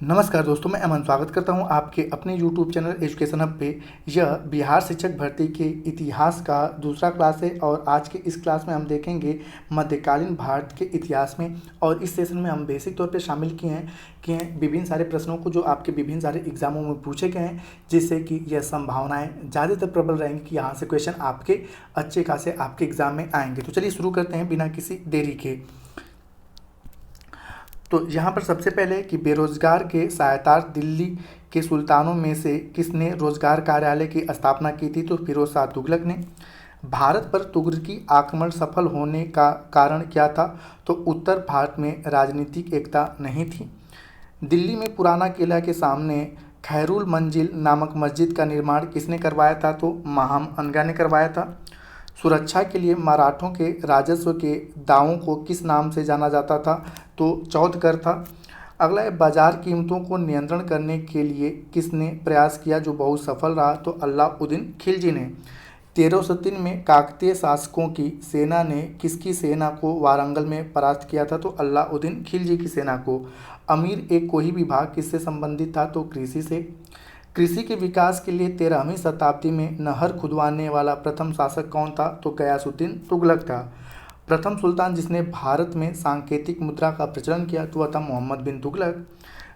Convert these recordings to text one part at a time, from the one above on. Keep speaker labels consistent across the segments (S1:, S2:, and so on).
S1: नमस्कार दोस्तों, मैं अमन स्वागत करता हूं आपके अपने YouTube चैनल एजुकेशन हब पे। यह बिहार शिक्षक भर्ती के इतिहास का दूसरा क्लास है और आज के इस क्लास में हम देखेंगे मध्यकालीन भारत के इतिहास में। और इस सेशन में हम बेसिक तौर पे शामिल किए हैं विभिन्न सारे प्रश्नों को जो आपके विभिन्न सारे एग्जामों में पूछे गए हैं, जिससे कि यह संभावनाएँ ज़्यादातर प्रबल रहेंगी कि यहाँ से क्वेश्चन आपके अच्छे खासे आपके एग्जाम में आएंगे। तो चलिए शुरू करते हैं बिना किसी देरी के। तो यहाँ पर सबसे पहले कि बेरोजगार के सहायतार्थ दिल्ली के सुल्तानों में से किसने रोजगार कार्यालय की स्थापना की थी? तो फिरोज शाह तुगलक ने। भारत पर तुगलकी आक्रमण सफल होने का कारण क्या था? तो उत्तर भारत में राजनीतिक एकता नहीं थी। दिल्ली में पुराना किला के सामने खैरुल मंजिल नामक मस्जिद का निर्माण किसने करवाया था? तो महाम अनगा ने करवाया था। सुरक्षा के लिए मराठों के राजस्व के दावों को किस नाम से जाना जाता था? तो चौथकर था। अगला है, बाजार कीमतों को नियंत्रण करने के लिए किसने प्रयास किया जो बहुत सफल रहा? तो अलाउद्दीन खिलजी ने। 1303 में काकतीय शासकों की सेना ने किसकी सेना को वारंगल में परास्त किया था? तो अलाउद्दीन खिलजी की सेना को। अमीर एक कोई विभाग किससे संबंधित था? तो कृषि से। कृषि के विकास के लिए 13वीं शताब्दी में नहर खुदवाने वाला प्रथम शासक कौन था? तो गयासुद्दीन तुगलक था। प्रथम सुल्तान जिसने भारत में सांकेतिक मुद्रा का प्रचलन किया तो वह था मोहम्मद बिन तुगलक।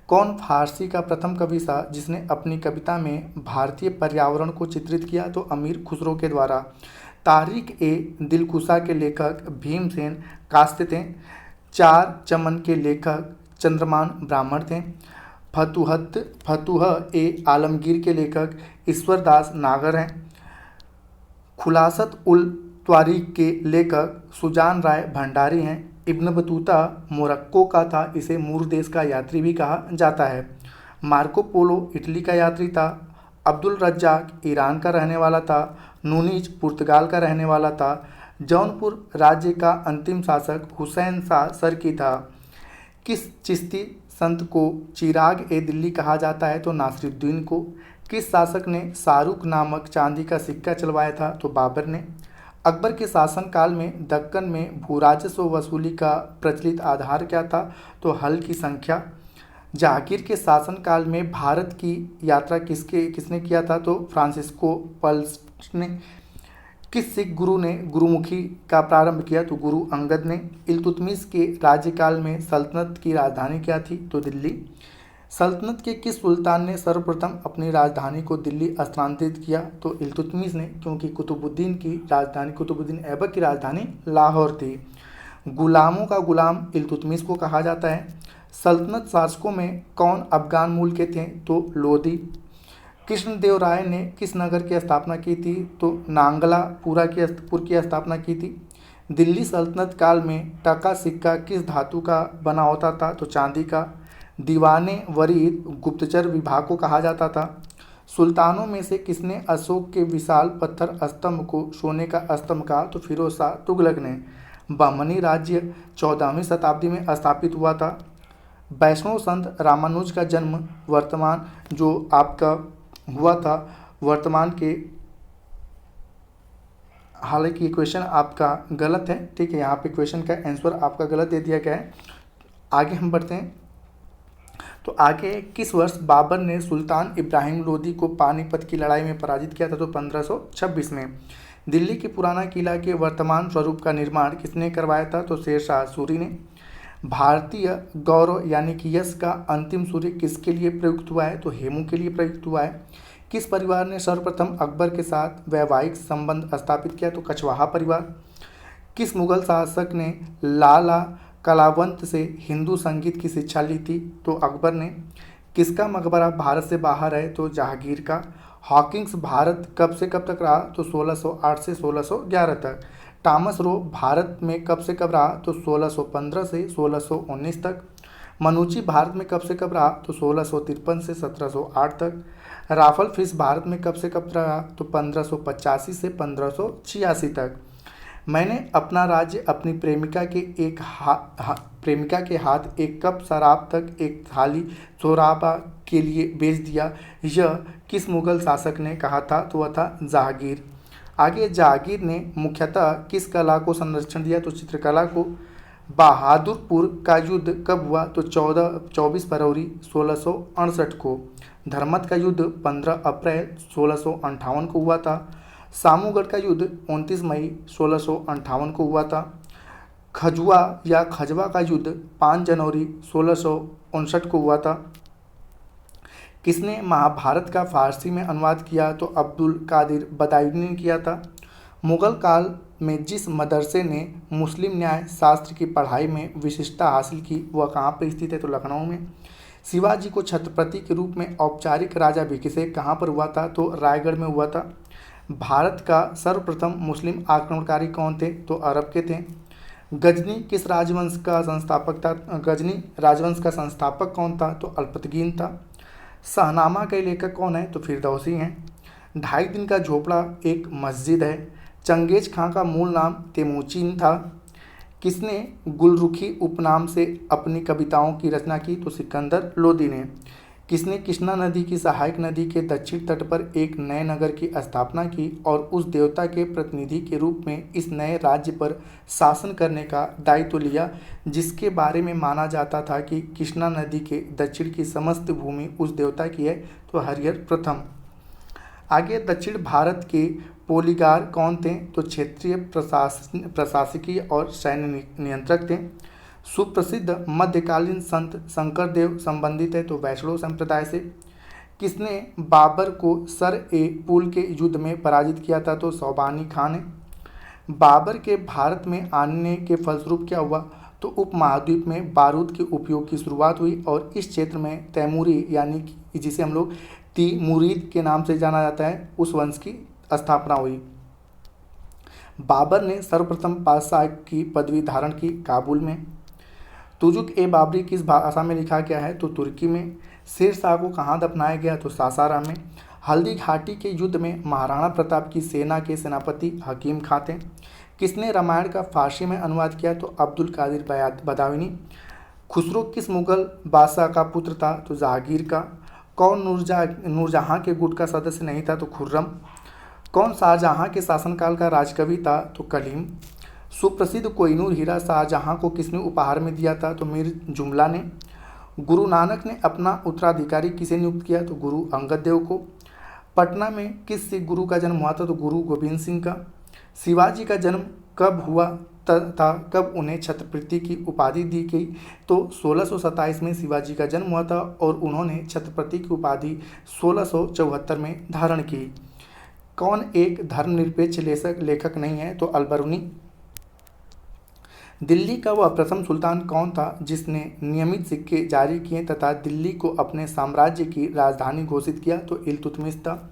S1: कौन फारसी का प्रथम कवि था जिसने अपनी कविता में भारतीय पर्यावरण को चित्रित किया? तो अमीर खुसरो के द्वारा। तारिक ए दिलकुशा के लेखक भीमसेन कास्ते थे। चार चमन के लेखक चंद्रमान ब्राह्मण थे। फतुह ए आलमगीर के लेखक ईश्वरदास नागर हैं। खुलासत उल त्वारीख के लेखक सुजान राय भंडारी हैं। इब्न बतूता मोरक्को का था, इसे मूर देश का यात्री भी कहा जाता है। मार्को पोलो इटली का यात्री था। अब्दुल रज्जाक ईरान का रहने वाला था। नूनीज पुर्तगाल का रहने वाला था। जौनपुर राज्य का अंतिम शासक हुसैन शाह सरकी था। किस चिश्ती संत को चिराग ए दिल्ली कहा जाता है? तो नासिरुद्दीन को। किस शासक ने शाहरुख नामक चांदी का सिक्का चलवाया था? तो बाबर ने। अकबर के शासनकाल में दक्कन में भूराजस्व वसूली का प्रचलित आधार क्या था? तो हल की संख्या। जहांगीर के शासनकाल में भारत की यात्रा किसने किया था? तो फ्रांसिस्को पल्स ने। किस सिख गुरु ने गुरुमुखी का प्रारंभ किया? तो गुरु अंगद ने। इल्तुतमिश के राज्यकाल में सल्तनत की राजधानी क्या थी? तो दिल्ली। सल्तनत के किस सुल्तान ने सर्वप्रथम अपनी राजधानी को दिल्ली स्थानांतरित किया? तो इल्तुतमिश ने, क्योंकि कुतुबुद्दीन ऐबक की राजधानी लाहौर थी। गुलामों का गुलाम इल्तुतमिश को कहा जाता है। सल्तनत शासकों में कौन अफगान मूल के थे? तो लोदी। कृष्णदेव राय ने किस नगर की स्थापना की थी? तो नांगला पुर की स्थापना की थी। दिल्ली सल्तनत काल में टका सिक्का किस धातु का बना होता था? तो चांदी का। दीवाने वरीद गुप्तचर विभाग को कहा जाता था। सुल्तानों में से किसने अशोक के विशाल पत्थर स्तंभ को सोने का स्तंभ कहा? तो फिरोज शाह तुगलक ने। बहमनी राज्य 14वीं शताब्दी में स्थापित हुआ था। वैष्णव संत रामानुज का जन्म वर्तमान जो आपका हुआ था वर्तमान के, हालांकि ये क्वेश्चन आपका गलत है, ठीक है, यहाँ पे क्वेश्चन का आंसर आपका गलत दे दिया गया है। आगे हम बढ़ते हैं। तो आगे, किस वर्ष बाबर ने सुल्तान इब्राहिम लोदी को पानीपत की लड़ाई में पराजित किया था? तो 1526 में। दिल्ली के पुराना किला के वर्तमान स्वरूप का निर्माण किसने करवाया था? तो शेर शाह सूरी ने। भारतीय गौरव यानी कि यश का अंतिम सूर्य किसके लिए प्रयुक्त हुआ है? तो हेमू के लिए प्रयुक्त हुआ है। किस परिवार ने सर्वप्रथम अकबर के साथ वैवाहिक संबंध स्थापित किया? तो कछवाहा परिवार। किस मुगल शासक ने लाला कलावंत से हिंदू संगीत की शिक्षा ली थी? तो अकबर ने। किसका मकबरा भारत से बाहर है? तो जहांगीर का। हॉकिंस भारत कब से कब तक रहा? तो 1608 से 1611 तक। टॉमस रो भारत में कब से कब रहा? तो 1615 से 1619 तक। मनुची भारत में कब से कब रहा? तो 1653 से 1708 तक। राफल फिश भारत में कब से कब रहा? तो 1585 से 1586 तक। मैंने अपना राज्य अपनी प्रेमिका के हाथ एक कप शराब तक एक थाली चोराबा के लिए बेच दिया, यह किस मुगल शासक ने कहा था? तो वह था जहांगीर। आगे, जहांगीर ने मुख्यतः किस कला को संरक्षण दिया? तो चित्रकला को। बहादुरपुर का युद्ध कब हुआ? तो 24 फरवरी 1668 को। धर्मत का युद्ध 15 अप्रैल 1658 को हुआ था। सामूगढ़ का युद्ध 29 मई 1658 को हुआ था। खजुआ या खजवा का युद्ध 5 जनवरी 1659 को हुआ था। किसने महाभारत का फारसी में अनुवाद किया? तो अब्दुल कादिर बदायूनी ने किया था। मुगल काल में जिस मदरसे ने मुस्लिम न्याय शास्त्र की पढ़ाई में विशिष्टता हासिल की वह कहाँ पर स्थित है? तो लखनऊ में। शिवाजी को छत्रपति के रूप में औपचारिक राजाभिषेक कहाँ पर हुआ था? तो रायगढ़ में हुआ था। भारत का सर्वप्रथम मुस्लिम आक्रमणकारी कौन थे? तो अरब के थे। गजनी किस राजवंश का संस्थापक था? गजनी राजवंश का संस्थापक कौन था? तो अल्पतगीन था। शाहनामा के लेखक कौन है? तो फिरदौसी हैं। 2.5 दिन का झोपड़ा एक मस्जिद है। चंगेज खां का मूल नाम तेमोचीन था। किसने गुलरुखी उपनाम से अपनी कविताओं की रचना की? तो सिकंदर लोदी ने। किसने कृष्णा नदी की सहायक नदी के दक्षिण तट पर एक नए नगर की स्थापना की और उस देवता के प्रतिनिधि के रूप में इस नए राज्य पर शासन करने का दायित्व लिया, जिसके बारे में माना जाता था कि कृष्णा नदी के दक्षिण की समस्त भूमि उस देवता की है? तो हरिहर प्रथम। आगे दक्षिण भारत के पोलीगार कौन थे? तो क्षेत्रीय प्रशासकीय और सैन्य नियंत्रक थे। सुप्रसिद्ध मध्यकालीन संत शंकरदेव संबंधित है? तो वैष्णव संप्रदाय से। किसने बाबर को सर-ए-पुल के युद्ध में पराजित किया था? तो सौबानी खान ने। बाबर के भारत में आने के फलस्वरूप क्या हुआ? तो उपमहाद्वीप में बारूद के उपयोग की शुरुआत हुई और इस क्षेत्र में तैमूरी यानी कि जिसे हम लोग तिमुरिद के नाम से जाना जाता है उस वंश की स्थापना हुई। बाबर ने सर्वप्रथम बादशाह की पदवी धारण की काबुल में। तुजुक ए बाबरी किस भाषा में लिखा गया है? तो तुर्की में। शेर शाह को कहाँ दफनाया गया? तो सासाराम में। हल्दी घाटी के युद्ध में महाराणा प्रताप की सेना के सेनापति हकीम खां थे। किसने रामायण का फारसी में अनुवाद किया? तो अब्दुल कादिर बदायूनी। खुसरो किस मुगल बादशाह का पुत्र था? तो जहांगीर का। कौन नूरजहां के गुट का सदस्य नहीं था? तो खुर्रम। कौन शाहजहां के शासनकाल का राजकवि था? तो कलीम। सुप्रसिद्ध कोहिनूर हीरा शाहजहां को किसने उपहार में दिया था? तो मीर जुमला ने। गुरु नानक ने अपना उत्तराधिकारी किसे नियुक्त किया? तो गुरु अंगद देव को। पटना में किस सिख गुरु का जन्म हुआ था? तो गुरु गोविंद सिंह का। शिवाजी का जन्म कब हुआ था? कब उन्हें छत्रपति की उपाधि दी गई? तो 1627 में शिवाजी का जन्म हुआ था और उन्होंने छत्रपति की उपाधि 1674 में धारण की। कौन एक धर्मनिरपेक्ष लेखक नहीं है? तो अलबरूनी। दिल्ली का वह प्रथम सुल्तान कौन था जिसने नियमित सिक्के जारी किए तथा दिल्ली को अपने साम्राज्य की राजधानी घोषित किया? तो इल्तुतमिश था।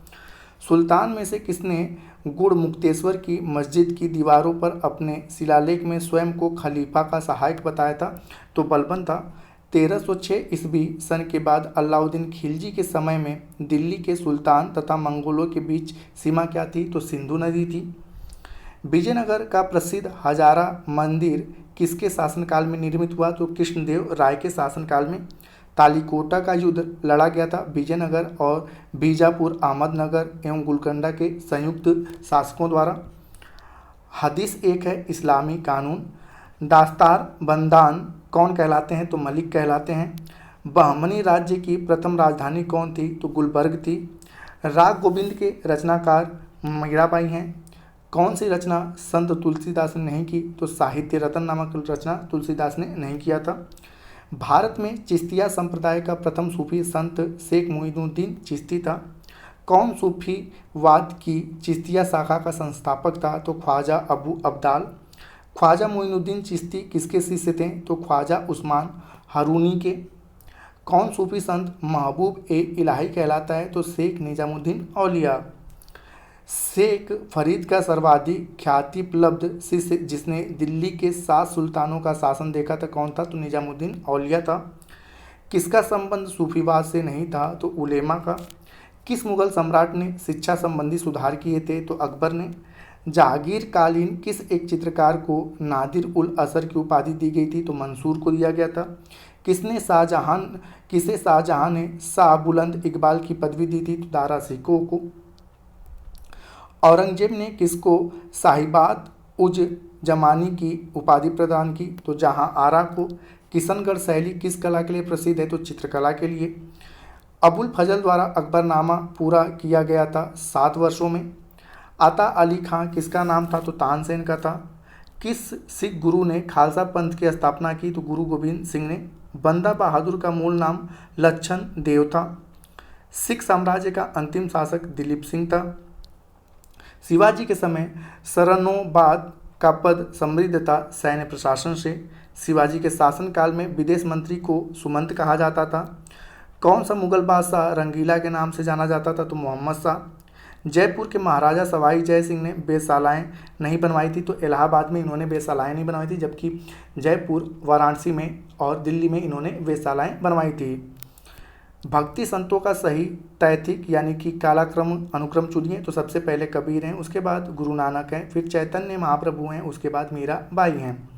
S1: सुल्तान में से किसने गुड़मुक्तेश्वर की मस्जिद की दीवारों पर अपने शिलालेख में स्वयं को खलीफा का सहायक बताया था? तो बलबन था। 1306 ईस्वी सन के बाद अलाउद्दीन खिलजी के समय में दिल्ली के सुल्तान तथा मंगोलों के बीच सीमा क्या थी? तो सिंधु नदी थी। विजयनगर का प्रसिद्ध हजारा मंदिर किसके शासनकाल में निर्मित हुआ? तो कृष्णदेव राय के शासनकाल में। तालीकोटा का युद्ध लड़ा गया था विजयनगर और बीजापुर, अहमदनगर एवं गोलकोंडा के संयुक्त शासकों द्वारा। हदीस एक है इस्लामी कानून। दास्तार बंदान कौन कहलाते हैं? तो मलिक कहलाते हैं। बहमनी राज्य की प्रथम राजधानी कौन थी? तो गुलबर्ग थी। राग गोविंद के रचनाकार मीराबाई हैं। कौन सी रचना संत तुलसीदास ने नहीं की? तो साहित्य रत्न नामक रचना तुलसीदास ने नहीं किया था। भारत में चिश्तिया संप्रदाय का प्रथम सूफी संत शेख मोइनुद्दीन चिश्ती था। कौन सूफीवाद की चिश्तिया शाखा का संस्थापक था? तो ख्वाजा अबू अब्दाल। ख्वाजा मोइनुद्दीन चिश्ती किसके शिष्य थे? तो ख्वाजा उस्मान हारूनी के। कौन सूफी संत महबूब ए इलाही कहलाता है? तो शेख निजामुद्दीन औलिया। शेख फरीद का सर्वाधिक ख्यातिप्लब्ध शिष्य जिसने दिल्ली के 7 सुल्तानों का शासन देखा था कौन था? तो निजामुद्दीन औलिया था। किसका संबंध सूफीवाद से नहीं था? तो उलेमा का। किस मुगल सम्राट ने शिक्षा संबंधी सुधार किए थे? तो अकबर ने। जहांगीर कालीन किस एक चित्रकार को नादिर उल असर की उपाधि दी गई थी? तो मंसूर को दिया गया था। किसे शाहजहां ने शाह बुलंद इकबाल की पदवी दी थी? तो दारा सिकोह को। औरंगजेब ने किसको साहिबाद उज जमानी की उपाधि प्रदान की। तो जहाँ आरा को किशनगढ़ शैली किस कला के लिए प्रसिद्ध है? तो चित्रकला के लिए। अबुल फजल द्वारा अकबरनामा पूरा किया गया था 7 वर्षों में। आता अली खां किसका नाम था? तो तानसेन का था। किस सिख गुरु ने खालसा पंथ की स्थापना की? तो गुरु गोविंद सिंह ने। बंदा बहादुर का मूल नाम लक्षण देव था। सिख साम्राज्य का अंतिम शासक दिलीप सिंह था। शिवाजी के समय सरनोबाद का पद समृद्ध था सैन्य प्रशासन से। शिवाजी के शासनकाल में विदेश मंत्री को सुमंत कहा जाता था। कौन सा मुगल बादशाह रंगीला के नाम से जाना जाता था? तो मोहम्मद शाह। जयपुर के महाराजा सवाई जय सिंह ने वेधशालाएँ नहीं बनवाई थी। तो इलाहाबाद में इन्होंने वेधशालाएँ नहीं बनवाई थी, जबकि जयपुर, वाराणसी में और दिल्ली में इन्होंने वेधशालाएँ बनवाई थी। भक्ति संतों का सही तैथिक यानी कि कालाक्रम अनुक्रम चुनिए। तो सबसे पहले कबीर हैं, उसके बाद गुरु नानक हैं, फिर चैतन्य महाप्रभु हैं, उसके बाद मीराबाई हैं।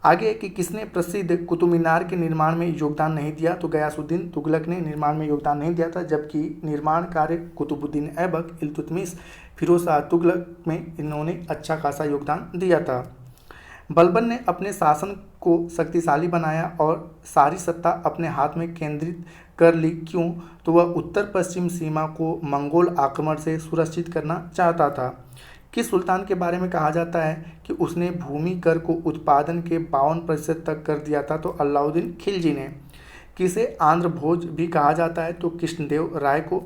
S1: आगे कि किसने प्रसिद्ध कुतुब मीनार के निर्माण में योगदान नहीं दिया? तो गयासुद्दीन तुगलक ने निर्माण में योगदान नहीं दिया था, जबकि निर्माण कार्य कुतुबुद्दीन ऐबक, इल्तुतमिश, फिरोज शाह तुगलक में इन्होंने अच्छा खासा योगदान दिया था। बलबन ने अपने शासन को शक्तिशाली बनाया और सारी सत्ता अपने हाथ में केंद्रित कर ली। क्यों? तो वह उत्तर पश्चिम सीमा को मंगोल आक्रमण से सुरक्षित करना चाहता था। किस सुल्तान के बारे में कहा जाता है कि उसने भूमि कर को उत्पादन के 52% तक कर दिया था? तो अलाउद्दीन खिलजी ने। किसे आंध्र भोज भी कहा जाता है? तो कृष्णदेव राय को।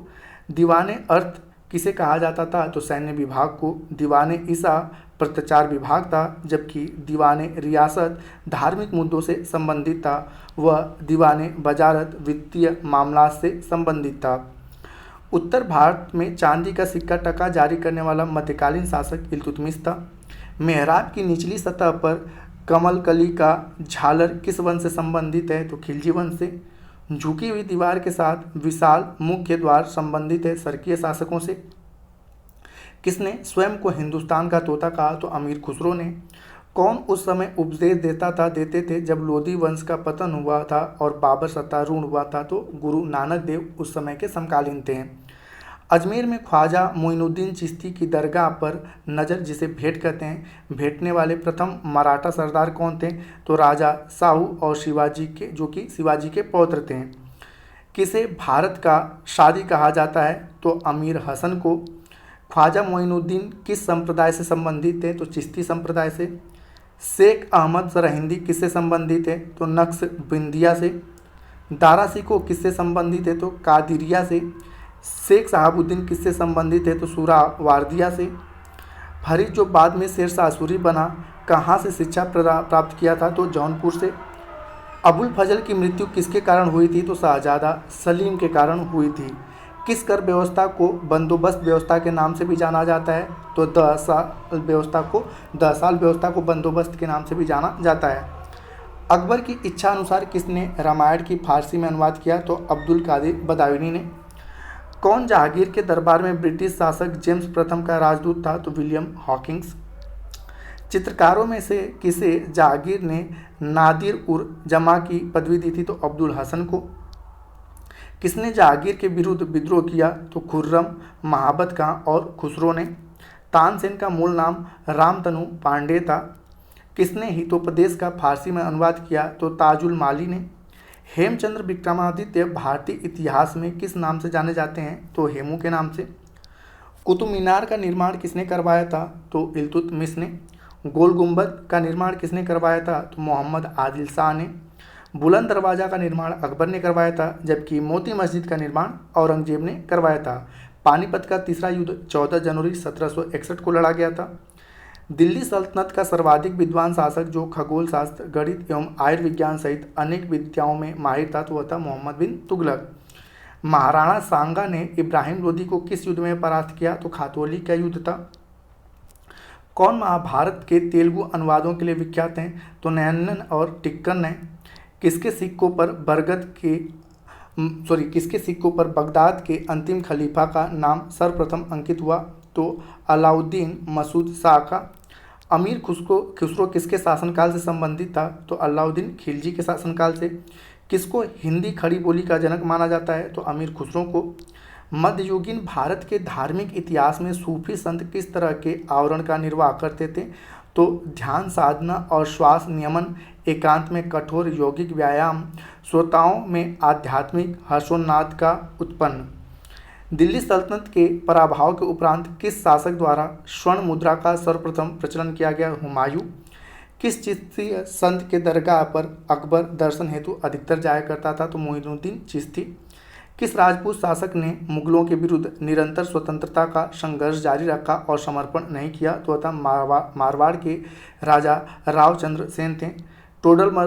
S1: दीवाने अर्थ किसे कहा जाता था? तो सैन्य विभाग को। दीवाने ईसा पत्राचार विभाग था, जबकि दीवाने रियासत धार्मिक मुद्दों से संबंधित था। वह दीवाने वजारत वित्तीय मामला से संबंधित था। उत्तर भारत में चांदी का सिक्का टका जारी करने वाला मध्यकालीन शासक इल्तुतमिश था। मेहराब की निचली सतह पर कमलकली का झालर किस वंश से संबंधित है? तो खिलजी वंश से। झुकी हुई दीवार के साथ विशाल मुख्य द्वार संबंधित है सरकीय शासकों से। किसने स्वयं को हिंदुस्तान का तोता कहा? तो अमीर खुसरो ने। कौन उस समय उपदेश देते थे जब लोधी वंश का पतन हुआ था और बाबर सत्तारूढ़ हुआ था? तो गुरु नानक देव उस समय के समकालीन थे। अजमेर में ख्वाजा मोइनुद्दीन चिश्ती की दरगाह पर नज़र जिसे भेंट कहते हैं, भेंटने वाले प्रथम मराठा सरदार कौन थे? तो राजा साहू और शिवाजी के, जो कि शिवाजी के पौत्र थे। किसे भारत का शादी कहा जाता है? तो अमीर हसन को। ख्वाजा मोइनुद्दीन किस संप्रदाय से संबंधित थे? तो चिश्ती संप्रदाय से। शेख अहमद सरहिंदी किससे संबंधित है? तो नक्शबंदिया से। दारा सिकोह किससे संबंधित है? तो कादिरिया से। शेख शहाबुद्दीन किससे संबंधित है? तो सुहरावार्दिया से। फरीद जो बाद में शेरशाह सूरी बना, कहाँ से शिक्षा प्राप्त किया था? तो जौनपुर से। अबुल फजल की मृत्यु किसके कारण हुई थी? तो शाहजादा सलीम के कारण हुई थी। किस कर व्यवस्था को बंदोबस्त व्यवस्था के नाम से भी जाना जाता है? तो 10 साल व्यवस्था को बंदोबस्त के नाम से भी जाना जाता है। अकबर की इच्छा अनुसार किसने रामायण की फारसी में अनुवाद किया? तो अब्दुल कादिर बदायूनी ने। कौन जहांगीर के दरबार में ब्रिटिश शासक जेम्स प्रथम का राजदूत था? तो विलियम हॉकिंस। चित्रकारों में से किसे जहांगीर ने नादिर उर जमा की पदवी दी थी? तो अब्दुल हसन को। किसने जहांगीर के विरुद्ध विद्रोह किया? तो खुर्रम, महाबत खां और खुसरो ने। तानसेन का मूल नाम रामतनु पांडे था। किसने हितोपदेश का फारसी में अनुवाद किया? तो ताजुल माली ने। हेमचंद्र विक्रमादित्य भारतीय इतिहास में किस नाम से जाने जाते हैं? तो हेमू के नाम से। कुतुब मीनार का निर्माण किसने करवाया था? तो इल्तुतमिश ने। गोल गुंबद का निर्माण किसने करवाया था? तो मोहम्मद आदिल शाह ने। बुलंद दरवाज़ा का निर्माण अकबर ने करवाया था, जबकि मोती मस्जिद का निर्माण औरंगजेब ने करवाया था। पानीपत का तीसरा युद्ध 14 जनवरी 1761 को लड़ा गया था। दिल्ली सल्तनत का सर्वाधिक विद्वान शासक जो खगोल शास्त्र, गणित एवं आयुर्विज्ञान सहित अनेक विद्याओं में माहिर था, तो वह था मोहम्मद बिन तुगलक। महाराणा सांगा ने इब्राहिम लोदी को किस युद्ध में परास्त किया? तो खातौली का युद्ध था। कौन महाभारत के तेलुगु अनुवादों के लिए विख्यात हैं? तो नयनन और टिक्कन ने। किसके सिक्कों पर बगदाद के अंतिम खलीफा का नाम सर्वप्रथम अंकित हुआ? तो अलाउद्दीन मसूद शाह का। अमीर खुसरो किसके शासनकाल से संबंधित था? तो अलाउद्दीन खिलजी के शासनकाल से। किसको हिंदी खड़ी बोली का जनक माना जाता है? तो अमीर खुसरो को। मध्ययुगीन भारत के धार्मिक इतिहास में सूफी संत किस तरह के आवरण का निर्वाह करते थे? तो ध्यान साधना और श्वास नियमन, एकांत में कठोर यौगिक व्यायाम, श्रोताओं में आध्यात्मिक हर्षोन्नाद का उत्पन्न। दिल्ली सल्तनत के पराभव के उपरांत किस शासक द्वारा स्वर्ण मुद्रा का सर्वप्रथम प्रचलन किया गया? हुमायूं। किस चिश्ती संत के दरगाह पर अकबर दर्शन हेतु अधिकतर जाया करता था? तो मोइनुद्दीन चिश्ती। किस राजपूत शासक ने मुगलों के विरुद्ध निरंतर स्वतंत्रता का संघर्ष जारी रखा और समर्पण नहीं किया? तो था मारवाड़ के राजा रावचंद्र सेन थे। टोडरमल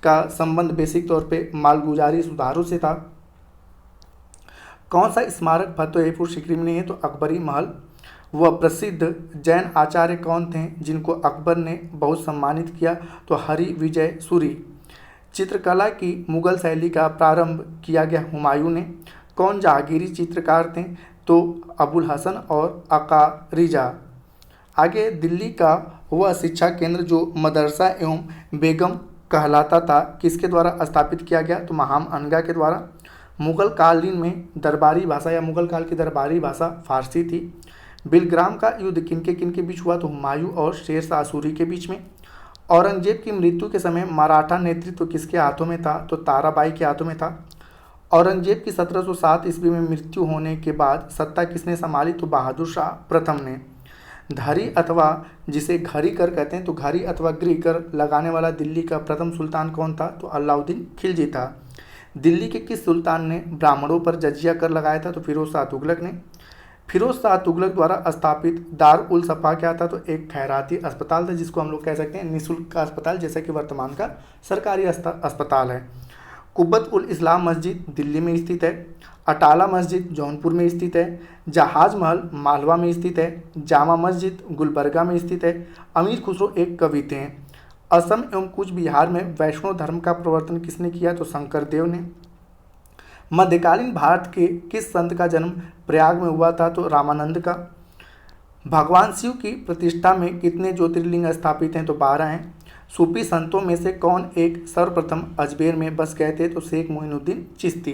S1: का संबंध बेसिक तौर पे मालगुजारी सुधारों से था। कौन सा स्मारक फतेहपुर सीकरी में नहीं है? तो अकबरी महल। वह प्रसिद्ध जैन आचार्य कौन थे जिनको अकबर ने बहुत सम्मानित किया? तो हरि विजय सूरी। चित्रकला की मुगल शैली का प्रारंभ किया गया हुमायूं ने। कौन जहांगीरी चित्रकार थे? तो अबुल हसन और अकारिजा। आगे दिल्ली का वह शिक्षा केंद्र जो मदरसा एवं बेगम कहलाता था किसके द्वारा स्थापित किया गया? तो महाम अनगा के द्वारा। मुगल कालीन में दरबारी भाषा या मुगल काल की दरबारी भाषा फारसी थी। बिलग्राम का युद्ध किनके किनके बीच हुआ? तो हुमायूं और शेर शाह सूरी के बीच में। औरंगजेब की मृत्यु के समय मराठा नेतृत्व किसके हाथों में था? तो ताराबाई के हाथों में था। औरंगजेब की 1707 ईस्वी में मृत्यु होने के बाद सत्ता किसने संभाली? तो बहादुर शाह प्रथम ने। धरी अथवा जिसे घरी कर कहते हैं तो घरी अथवा गृह कर लगाने वाला दिल्ली का प्रथम सुल्तान कौन था? तो अलाउद्दीन खिलजी था। दिल्ली के किस सुल्तान ने ब्राह्मणों पर जजिया कर लगाया था? तो फिरोज शाह तुगलक ने। फिरोज शाह तुगलक द्वारा स्थापित दार उल सफ़ा क्या था? तो एक खैराती अस्पताल था जिसको हम लोग कह सकते हैं निःशुल्क का अस्पताल, जैसा कि वर्तमान का सरकारी अस्पताल है। कुब्बत उल इस्लाम मस्जिद दिल्ली में स्थित है। अटाला मस्जिद जौनपुर में स्थित है। जहाज महल मालवा में स्थित है। जामा मस्जिद गुलबर्गा में स्थित है। अमीर खुसरो एक कवि थे। असम एवं कूच बिहार में वैष्णव धर्म का प्रवर्तन किसने किया? तो शंकरदेव ने। मध्यकालीन भारत के किस संत का जन्म प्रयाग में हुआ था? तो रामानंद का। भगवान शिव की प्रतिष्ठा में कितने ज्योतिर्लिंग स्थापित हैं? तो 12 हैं। सूफी संतों में से कौन एक सर्वप्रथम अजमेर में बस गए थे? तो शेख मोइनुद्दीन चिश्ती।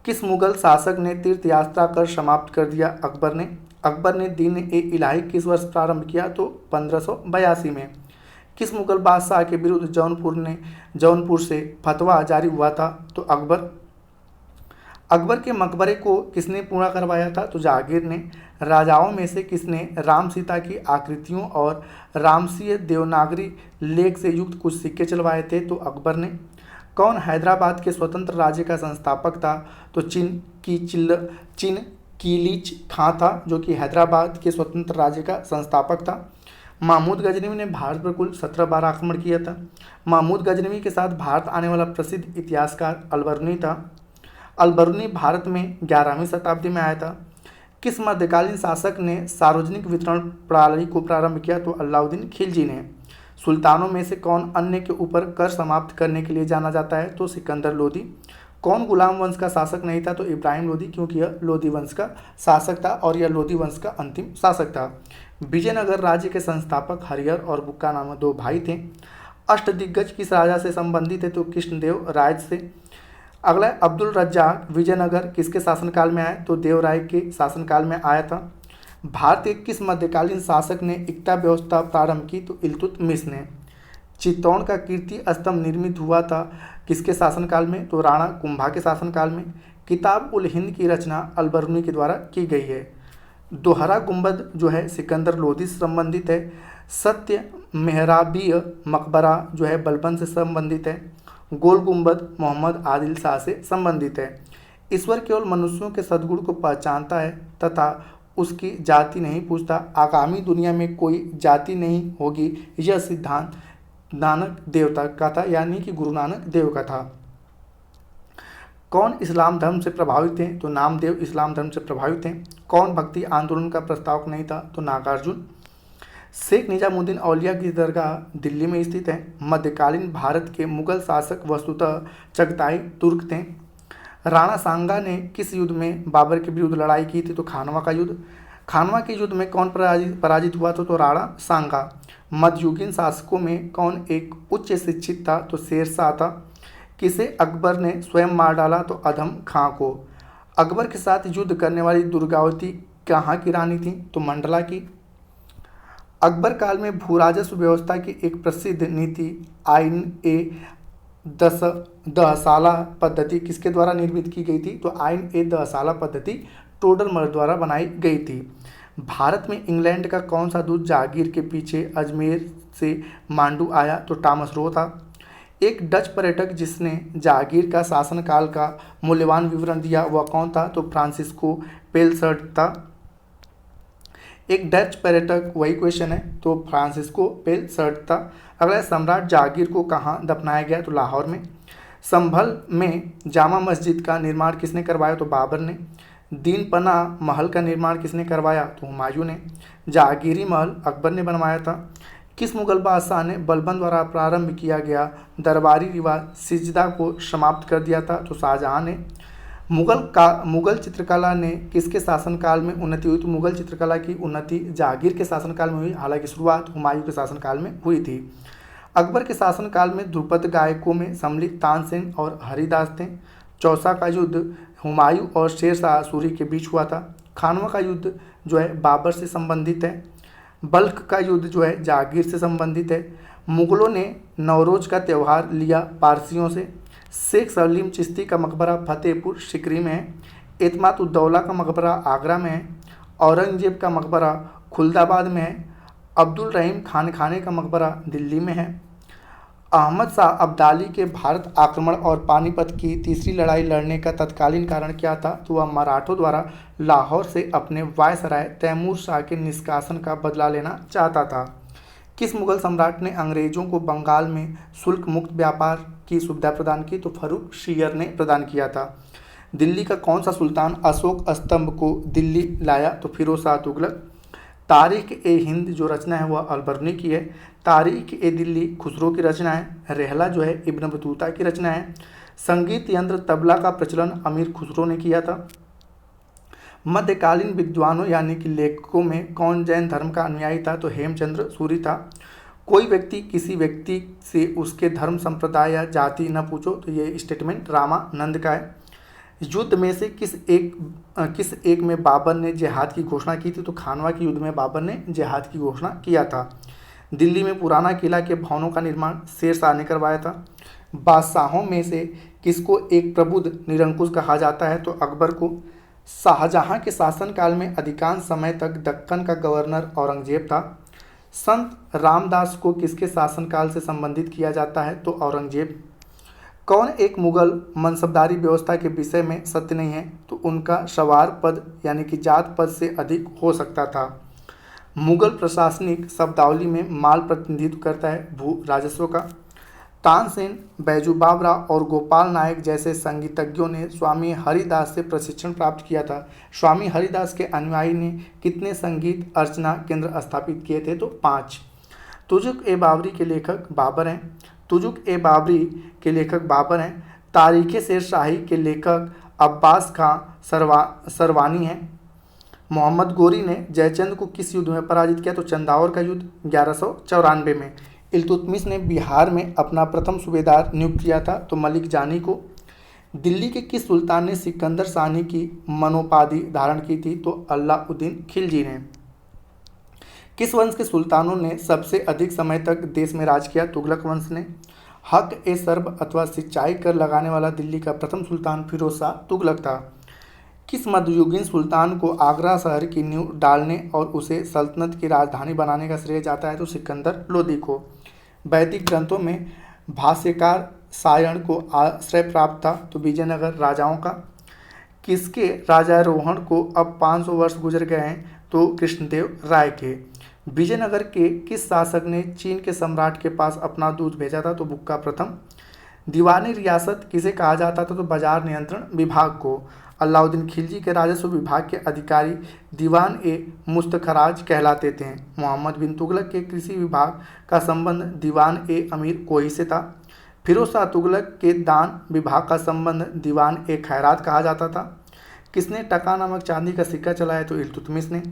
S1: किस मुगल शासक ने तीर्थ यात्रा कर समाप्त कर दिया? अकबर ने। अकबर ने दीन ए इलाही किस वर्ष प्रारंभ किया? तो 1582 में। किस मुगल बादशाह के विरुद्ध जौनपुर से फतवा जारी हुआ था? तो अकबर। अकबर के मकबरे को किसने पूरा करवाया था? तो जहांगीर ने। राजाओं में से किसने राम सीता की आकृतियों और रामसीय देवनागरी लेख से युक्त कुछ सिक्के चलवाए थे? तो अकबर ने। कौन हैदराबाद के स्वतंत्र राज्य का संस्थापक था? तो चिन कीलीच खां था जो कि हैदराबाद के स्वतंत्र राज्य का संस्थापक था। महमूद गजनवी ने भारत पर कुल 17 बार आक्रमण किया था। महमूद गजनवी के साथ भारत आने वाला प्रसिद्ध इतिहासकार अलबर्नी था। अलबर्नी भारत में 11वीं शताब्दी में आया था। किस मध्यकालीन शासक ने सार्वजनिक वितरण प्रणाली को प्रारंभ किया? तो अलाउद्दीन खिलजी ने। सुल्तानों में से कौन अन्य के ऊपर कर समाप्त करने के लिए जाना जाता है? तो सिकंदर लोदी। कौन गुलाम वंश का शासक नहीं था? तो इब्राहिम लोदी, क्योंकि यह लोदी वंश का शासक था और यह लोदी वंश का अंतिम शासक था। विजयनगर राज्य के संस्थापक हरिहर और बुक्का नामक 2 भाई थे। अष्टदिग्गज किस राजा से संबंधित है? तो कृष्णदेव राय से। अगला अब्दुल रज्जाक विजयनगर किसके शासनकाल में आया? तो देवराय के शासनकाल में आया था। भारत के किस मध्यकालीन शासक ने एकता व्यवस्था प्रारंभ की? तो इल्तुतमिश ने। चित्तौड़ का कीर्ति स्तंभ निर्मित हुआ था किसके शासनकाल में? तो राणा कुंभा के शासनकाल में। किताब उल हिंद की रचना अलबर्नी के द्वारा की गई है। दोहरा गुंबद जो है सिकंदर लोदी से संबंधित है। सत्य मेहराबीय मकबरा जो है बलबन से संबंधित है। गोल गुंबद मोहम्मद आदिल शाह से संबंधित है। ईश्वर केवल मनुष्यों के सद्गुण को पहचानता है तथा उसकी जाति नहीं पूछता। आगामी दुनिया में कोई जाति नहीं होगी, यह सिद्धांत नानक देवता का था, यानी कि गुरु नानक देव का था। कौन इस्लाम धर्म से प्रभावित थे? तो नामदेव इस्लाम धर्म से प्रभावित थे। कौन भक्ति आंदोलन का प्रस्तावक नहीं था? तो नागार्जुन। शेख निजामुद्दीन औलिया की दरगाह दिल्ली में स्थित है। मध्यकालीन भारत के मुगल शासक वस्तुतः चगताई तुर्क थे। राणा सांगा ने किस युद्ध में बाबर के विरुद्ध लड़ाई की थी? तो खानवा का युद्ध। खानवा के युद्ध में कौन पराजित हुआ था? तो राणा सांगा। मध्ययुगीन शासकों में कौन एक उच्च शिक्षित था? तो शेरशाह था। किसे अकबर ने स्वयं मार डाला? तो अधम खां को। अकबर के साथ युद्ध करने वाली दुर्गावती कहाँ की रानी थी? तो मंडला की। अकबर काल में भू राजस्व व्यवस्था की एक प्रसिद्ध नीति आइन ए दस दहसाला पद्धति किसके द्वारा निर्मित की गई थी? तो आइन ए दहसाला पद्धति टोडरमल द्वारा बनाई गई थी। भारत में इंग्लैंड का कौन सा दूत जहांगीर के पीछे अजमेर से मांडू आया? तो टॉमस रो था। एक डच पर्यटक जिसने जहांगीर का शासनकाल का मूल्यवान विवरण दिया वह कौन था? तो फ्रांसिस्को पेलसर्ट था। एक डच पर्यटक, वही क्वेश्चन है, तो फ्रांसिस्को पेलसर्ट था। अगला, सम्राट जहांगीर को कहाँ दफनाया गया? तो लाहौर में। संभल में जामा मस्जिद का निर्माण किसने करवाया? तो बाबर ने। दीन पनाह महल का निर्माण किसने करवाया? तो हुमायूं ने। जहांगीरी महल अकबर ने बनवाया था। किस मुगल बादशाह ने बलबन द्वारा प्रारंभ किया गया दरबारी रिवाज सिजदा को समाप्त कर दिया था? तो शाहजहां ने। मुगल चित्रकला ने किसके शासनकाल में उन्नति हुई? तो मुगल चित्रकला की उन्नति जहांगीर के शासनकाल में हुई, हालांकि शुरुआत हुमायूं के शासनकाल में हुई थी। अकबर के शासनकाल में ध्रुपद गायकों में सम्मिलित तानसेन और हरिदास थे। चौसा का युद्ध हुमायूं और शेर शाह सूरी के बीच हुआ था। खानवा का युद्ध जो है बाबर से संबंधित है। बल्ख का युद्ध जो है जहांगीर से संबंधित है। मुगलों ने नवरोज का त्यौहार लिया पारसियों से। शेख सलीम चिश्ती का मकबरा फतेहपुर सिकरी में है। एतमाद उद्दौला का मकबरा आगरा में है। औरंगजेब का मकबरा खुलदाबाद में है। अब्दुल रहीम खाने का मकबरा दिल्ली में है। अहमद शाह अब्दाली के भारत आक्रमण और पानीपत की तीसरी लड़ाई लड़ने का तत्कालीन कारण क्या था? तो वह मराठों द्वारा लाहौर से अपने वायसराय तैमूर शाह के निष्कासन का बदला लेना चाहता था। किस मुगल सम्राट ने अंग्रेजों को बंगाल में शुल्क मुक्त व्यापार की सुविधा प्रदान की? तो फर्रुखशियर ने प्रदान किया था। दिल्ली का कौन सा सुल्तान अशोक स्तंभ को दिल्ली लाया? तो फिरोज शाह तुगलक। तारीख ए हिंद जो रचना है वह अलबर्नी की है। तारीख ए दिल्ली खुसरो की रचना है। रेहला जो है इब्न बतूता की रचना है। संगीत यंत्र तबला का प्रचलन अमीर खुसरो ने किया था। मध्यकालीन विद्वानों यानी कि लेखकों में कौन जैन धर्म का अनुयायी था? तो हेमचंद्र सूरी था। कोई व्यक्ति किसी व्यक्ति से उसके धर्म संप्रदाय या जाति न पूछो, तो ये स्टेटमेंट रामानंद का है। युद्ध में से किस एक में बाबर ने जिहाद की घोषणा की थी? तो खानवा के युद्ध में बाबर ने जिहाद की घोषणा किया था। दिल्ली में पुराना किला के भवनों का निर्माण शेर शाह ने करवाया था। बादशाहों में से किसको एक प्रबुद्ध निरंकुश कहा जाता है? तो अकबर को। शाहजहां के शासनकाल में अधिकांश समय तक दक्कन का गवर्नर औरंगजेब था। संत रामदास को किसके शासनकाल से संबंधित किया जाता है? तो औरंगजेब। कौन एक मुगल मनसबदारी व्यवस्था के विषय में सत्य नहीं है? तो उनका सवार पद यानी कि जात पद से अधिक हो सकता था। मुगल प्रशासनिक शब्दावली में माल प्रतिनिधित्व करता है भू राजस्व का। तानसेन, बैजू बावरा और गोपाल नायक जैसे संगीतज्ञों ने स्वामी हरिदास से प्रशिक्षण प्राप्त किया था। स्वामी हरिदास के अनुयायी ने कितने संगीत अर्चना केंद्र स्थापित किए थे? तो 5। तुजुक-ए-बाबरी के लेखक बाबर हैं। तारीख़ शेर शाही के लेखक अब्बास खां सरवानी हैं। मोहम्मद गोरी ने जयचंद को किस युद्ध में पराजित किया? तो चंदावर का युद्ध 1194 में। इल्तुतमिश ने बिहार में अपना प्रथम सूबेदार नियुक्त किया था, तो मलिक जानी को। दिल्ली के किस सुल्तान ने सिकंदर सानी की मनोपाधि धारण की थी? तो अलाउद्दीन खिलजी ने। किस वंश के सुल्तानों ने सबसे अधिक समय तक देश में राज किया? तुगलक वंश ने। हक ए सर्ब अथवा सिंचाई कर लगाने वाला दिल्ली का प्रथम सुल्तान फिरोज शाह तुगलक था। किस मध्ययुगीन सुल्तान को आगरा शहर की नींव डालने और उसे सल्तनत की राजधानी बनाने का श्रेय जाता है? तो सिकंदर लोदी को। वैदिक ग्रंथों में भाष्यकार सायण को आश्रय प्राप्त था, तो विजयनगर राजाओं का। किसके राजारोहण को अब 500 वर्ष गुजर गए हैं? तो कृष्णदेव राय के। विजयनगर के किस शासक ने चीन के सम्राट के पास अपना दूत भेजा था? तो बुक्का प्रथम। दीवानी रियासत किसे कहा जाता था? तो बाजार नियंत्रण विभाग को। अलाउद्दीन खिलजी के राजस्व विभाग के अधिकारी दीवान ए मुस्तखराज कहलाते थे। मोहम्मद बिन तुगलक के कृषि विभाग का संबंध दीवान ए अमीर कोही से था। फिरोज शाह तुगलक के दान विभाग का संबंध दीवान ए खैरात कहा जाता था। किसने टका नामक चांदी का सिक्का चलाया? तो इल्तुतमिश ने।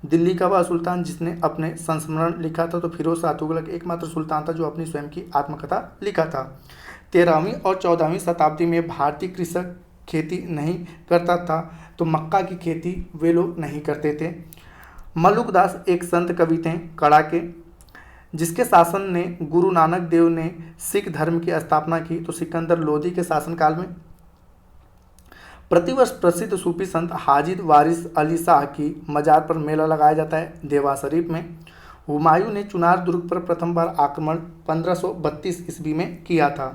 S1: दिल्ली का वह सुल्तान जिसने अपने संस्मरण लिखा था? तो फिरोज शाह तुगलक एकमात्र सुल्तान था जो अपनी स्वयं की आत्मकथा लिखा था। 13वीं और 14वीं शताब्दी में भारतीय कृषक खेती नहीं करता था, तो मक्का की खेती वे लोग नहीं करते थे। मलुकदास एक संत कवि थे कड़ाके, जिसके शासन ने गुरु नानक देव ने सिख धर्म की स्थापना की। तो सिकंदर लोदी के शासनकाल में प्रतिवर्ष प्रसिद्ध सूफी संत हाजिद वारिस अली शाह की मजार पर मेला लगाया जाता है। देवास शरीफ में हुमायूं ने चुनार दुर्ग पर प्रथम बार आक्रमण 1532 ईस्वी में किया था।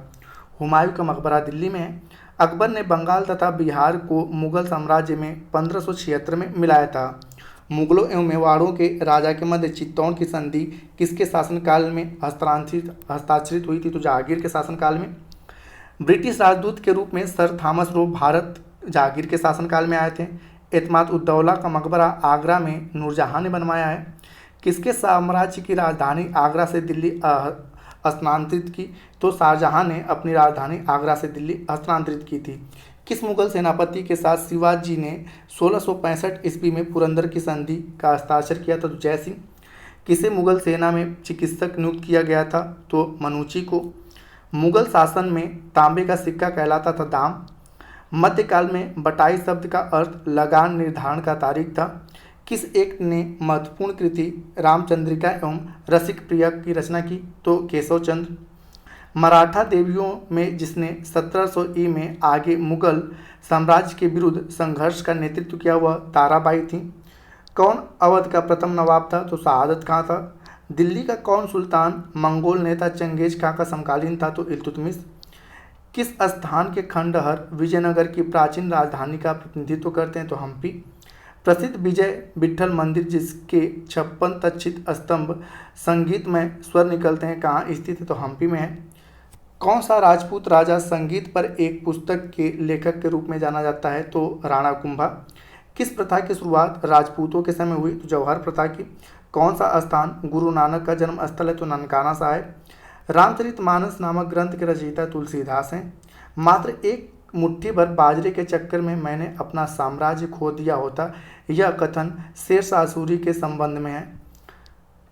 S1: हुमायूं का मकबरा दिल्ली में है। अकबर ने बंगाल तथा बिहार को मुगल साम्राज्य में 1576 में मिलाया था। मुगलों एवं मेवाड़ों के राजा के मध्य चित्तौड़ की संधि किसके शासनकाल में हस्ताक्षरित हुई थी? तो जहांगीर के शासनकाल में। ब्रिटिश राजदूत के रूप में sir Thomas Roe Bharat Jahangir के शासनकाल में आए थे। एतमाद उद्दौला का मकबरा आगरा में नूरजहां ने बनवाया है। किसके साम्राज्य की राजधानी आगरा से दिल्ली स्थानांतरित की? तो शाहजहां ने अपनी राजधानी आगरा से दिल्ली स्थानांतरित की थी। किस मुगल सेनापति के साथ शिवाजी ने 1665 ईस्वी में पुरंदर की संधि का हस्ताक्षर किया था? तो जय सिंह। किसे मुगल सेना में चिकित्सक नियुक्त किया गया था? तो मनुची को। मुगल शासन में तांबे का सिक्का कहलाता था दाम। मध्यकाल में बटाई शब्द का अर्थ लगान निर्धारण का तारीख था। किस एक ने महत्वपूर्ण कृति रामचंद्रिका एवं रसिक प्रिया की रचना की? तो केशव चंद्र। मराठा देवियों में जिसने 1700 ई में आगे मुगल साम्राज्य के विरुद्ध संघर्ष का नेतृत्व किया हुआ ताराबाई थी। कौन अवध का प्रथम नवाब था? तो शहादत खां था। दिल्ली का कौन सुल्तान मंगोल नेता चंगेज खां का समकालीन था? तो इल्तुतमिश। किस स्थान के खंडहर विजयनगर की प्राचीन राजधानी का प्रतिनिधित्व करते हैं? तो हम्पी। प्रसिद्ध विजय विट्ठल मंदिर जिसके 56 तक्षित स्तंभ संगीतमय स्वर निकलते हैं कहाँ स्थित है? तो हम्पी में है। कौन सा राजपूत राजा संगीत पर एक पुस्तक के लेखक के रूप में जाना जाता है? तो राणा कुंभा। किस प्रथा की शुरुआत राजपूतों के समय हुई? तो जौहर प्रथा की। कौन सा स्थान गुरु नानक का जन्म स्थल है? तो ननकाना साहिब। रामचरितमानस नामक ग्रंथ के रचयिता तुलसीदास हैं। मात्र एक मुट्ठी भर बाजरे के चक्कर में मैंने अपना साम्राज्य खो दिया होता, यह कथन शेरशाह सूरी के संबंध में है।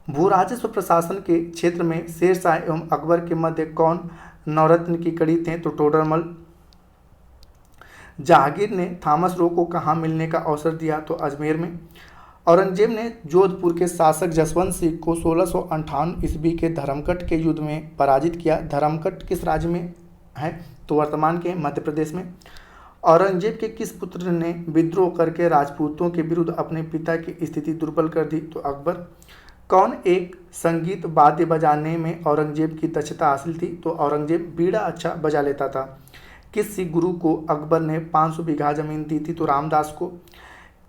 S1: भू राजस्व प्रशासन के क्षेत्र में शेरशाह एवं अकबर के मध्य कौन नवरत्न की कड़ी थे? तो टोडरमल। जहांगीर ने थॉमस रो को कहाँ मिलने का अवसर दिया? तो अजमेर में। औरंगजेब ने जोधपुर के शासक जसवंत सिंह को 1658 ईस्वी के धर्मकट के युद्ध में पराजित किया। धर्मकट किस राज्य में है? तो वर्तमान के मध्य प्रदेश में। औरंगजेब के किस पुत्र ने विद्रोह करके राजपूतों के विरुद्ध अपने पिता की स्थिति दुर्बल कर दी? तो अकबर। कौन एक संगीत वाद्य बजाने में औरंगजेब की दक्षता हासिल थी? तो औरंगजेब बीड़ा अच्छा बजा लेता था। किस सिख गुरु को अकबर ने 500 बीघा जमीन दी थी? तो रामदास को।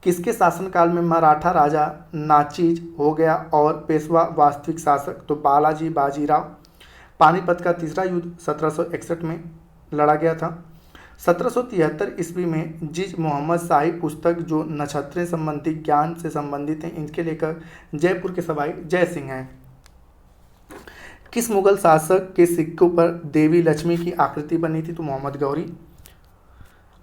S1: किसके शासनकाल में मराठा राजा नाचीज हो गया और पेशवा वास्तविक शासक? तो बालाजी बाजीराव। पानीपत का तीसरा युद्ध 1761 में लड़ा गया था। 1773 ईस्वी में जिज मोहम्मद शाही पुस्तक जो नक्षत्रें संबंधी ज्ञान से संबंधित हैं, इनके लेखक जयपुर के सवाई जय सिंह हैं। किस मुगल शासक के सिक्कों पर देवी लक्ष्मी की आकृति बनी थी? तो मोहम्मद गौरी।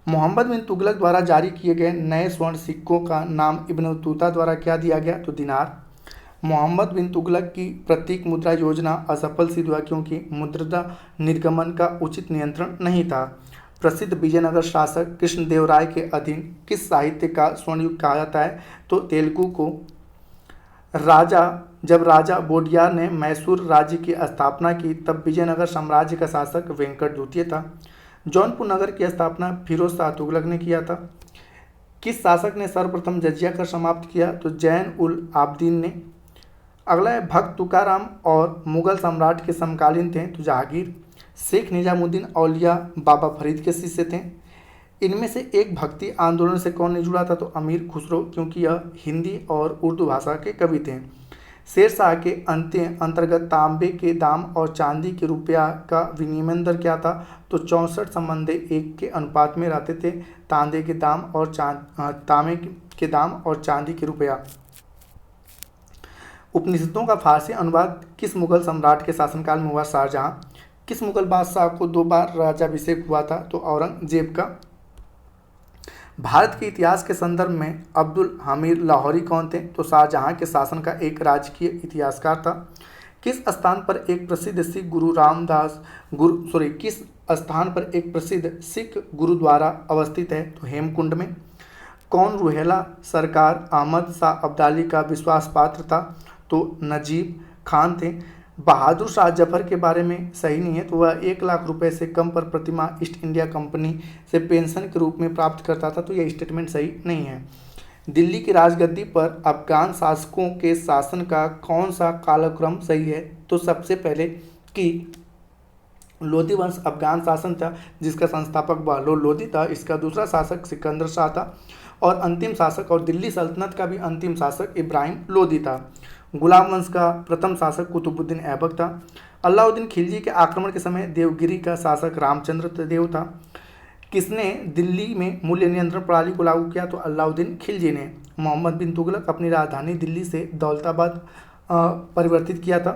S1: मोहम्मद बिन तुगलक द्वारा जारी किए गए नए स्वर्ण सिक्कों का नाम इब्न बतूता द्वारा क्या दिया गया? तो दिनार। मोहम्मद बिन तुगलक की प्रतीक मुद्रा योजना असफल सिद्ध हुआ क्योंकि मुद्रा निर्गमन का उचित नियंत्रण नहीं था। प्रसिद्ध विजयनगर शासक कृष्णदेवराय के अधीन किस साहित्य का स्वर्ण युग कहा जाता है? तो तेलुगु को। जब राजा वोडियार ने मैसूर राज्य की स्थापना की तब विजयनगर साम्राज्य का शासक वेंकट द्वितीय था। जौनपुर नगर की स्थापना फिरोज शाह तुगलक ने किया था। किस शासक ने सर्वप्रथम जजिया कर समाप्त किया? तो जैन उल आबदीन ने। अगला है भक्त तुकाराम और मुगल सम्राट के समकालीन थे? तो जहांगीर। शेख निजामुद्दीन औलिया बाबा फरीद के शिष्य थे। इनमें से एक भक्ति आंदोलन से कौन नहीं जुड़ा था? तो अमीर खुसरो, क्योंकि यह हिंदी और उर्दू भाषा के कवि थे। शेरशाह के अंतर्गत तांबे के दाम और चांदी के रुपया का विनिमय दर क्या था? तो 64:1 के अनुपात में रहते थे तांबे के दाम और चांदी के रुपया। उपनिषदों का फारसी अनुवाद किस मुगल सम्राट के शासनकाल में हुआ? शाहजहां। किस मुगल बादशाह को 2 बार राज्याभिषेक हुआ था? तो औरंगजेब का। भारत के इतिहास के संदर्भ में अब्दुल हमीद लाहौरी कौन थे? तो शाहजहां के शासन का एक राजकीय इतिहासकार था। किस स्थान पर एक प्रसिद्ध सिख गुरु रामदास किस स्थान पर एक प्रसिद्ध सिख गुरुद्वारा अवस्थित है? तो हेमकुंड में। कौन रूहेला सरकार अहमद शाह अब्दाली का विश्वास पात्र था? तो नजीब खान थे। बहादुर शाह जफर के बारे में सही नहीं है, तो वह 1 लाख रुपए से कम पर प्रतिमाह ईस्ट इंडिया कंपनी से पेंशन के रूप में प्राप्त करता था, तो यह स्टेटमेंट सही नहीं है। दिल्ली की राजगद्दी पर अफगान शासकों के शासन का कौन सा कालक्रम सही है? तो सबसे पहले कि लोधी वंश अफगान शासन था, जिसका संस्थापक बहलोल लोधी था। इसका दूसरा शासक सिकंदर शाह था और अंतिम शासक और दिल्ली सल्तनत का भी अंतिम शासक इब्राहिम लोधी था। गुलाम वंश का प्रथम शासक कुतुबुद्दीन ऐबक था। अलाउद्दीन खिलजी के आक्रमण के समय देवगिरी का शासक रामचंद्र देव था। किसने दिल्ली में मूल्य नियंत्रण प्रणाली को लागू किया? तो अलाउद्दीन खिलजी ने। मोहम्मद बिन तुगलक अपनी राजधानी दिल्ली से दौलताबाद परिवर्तित किया था।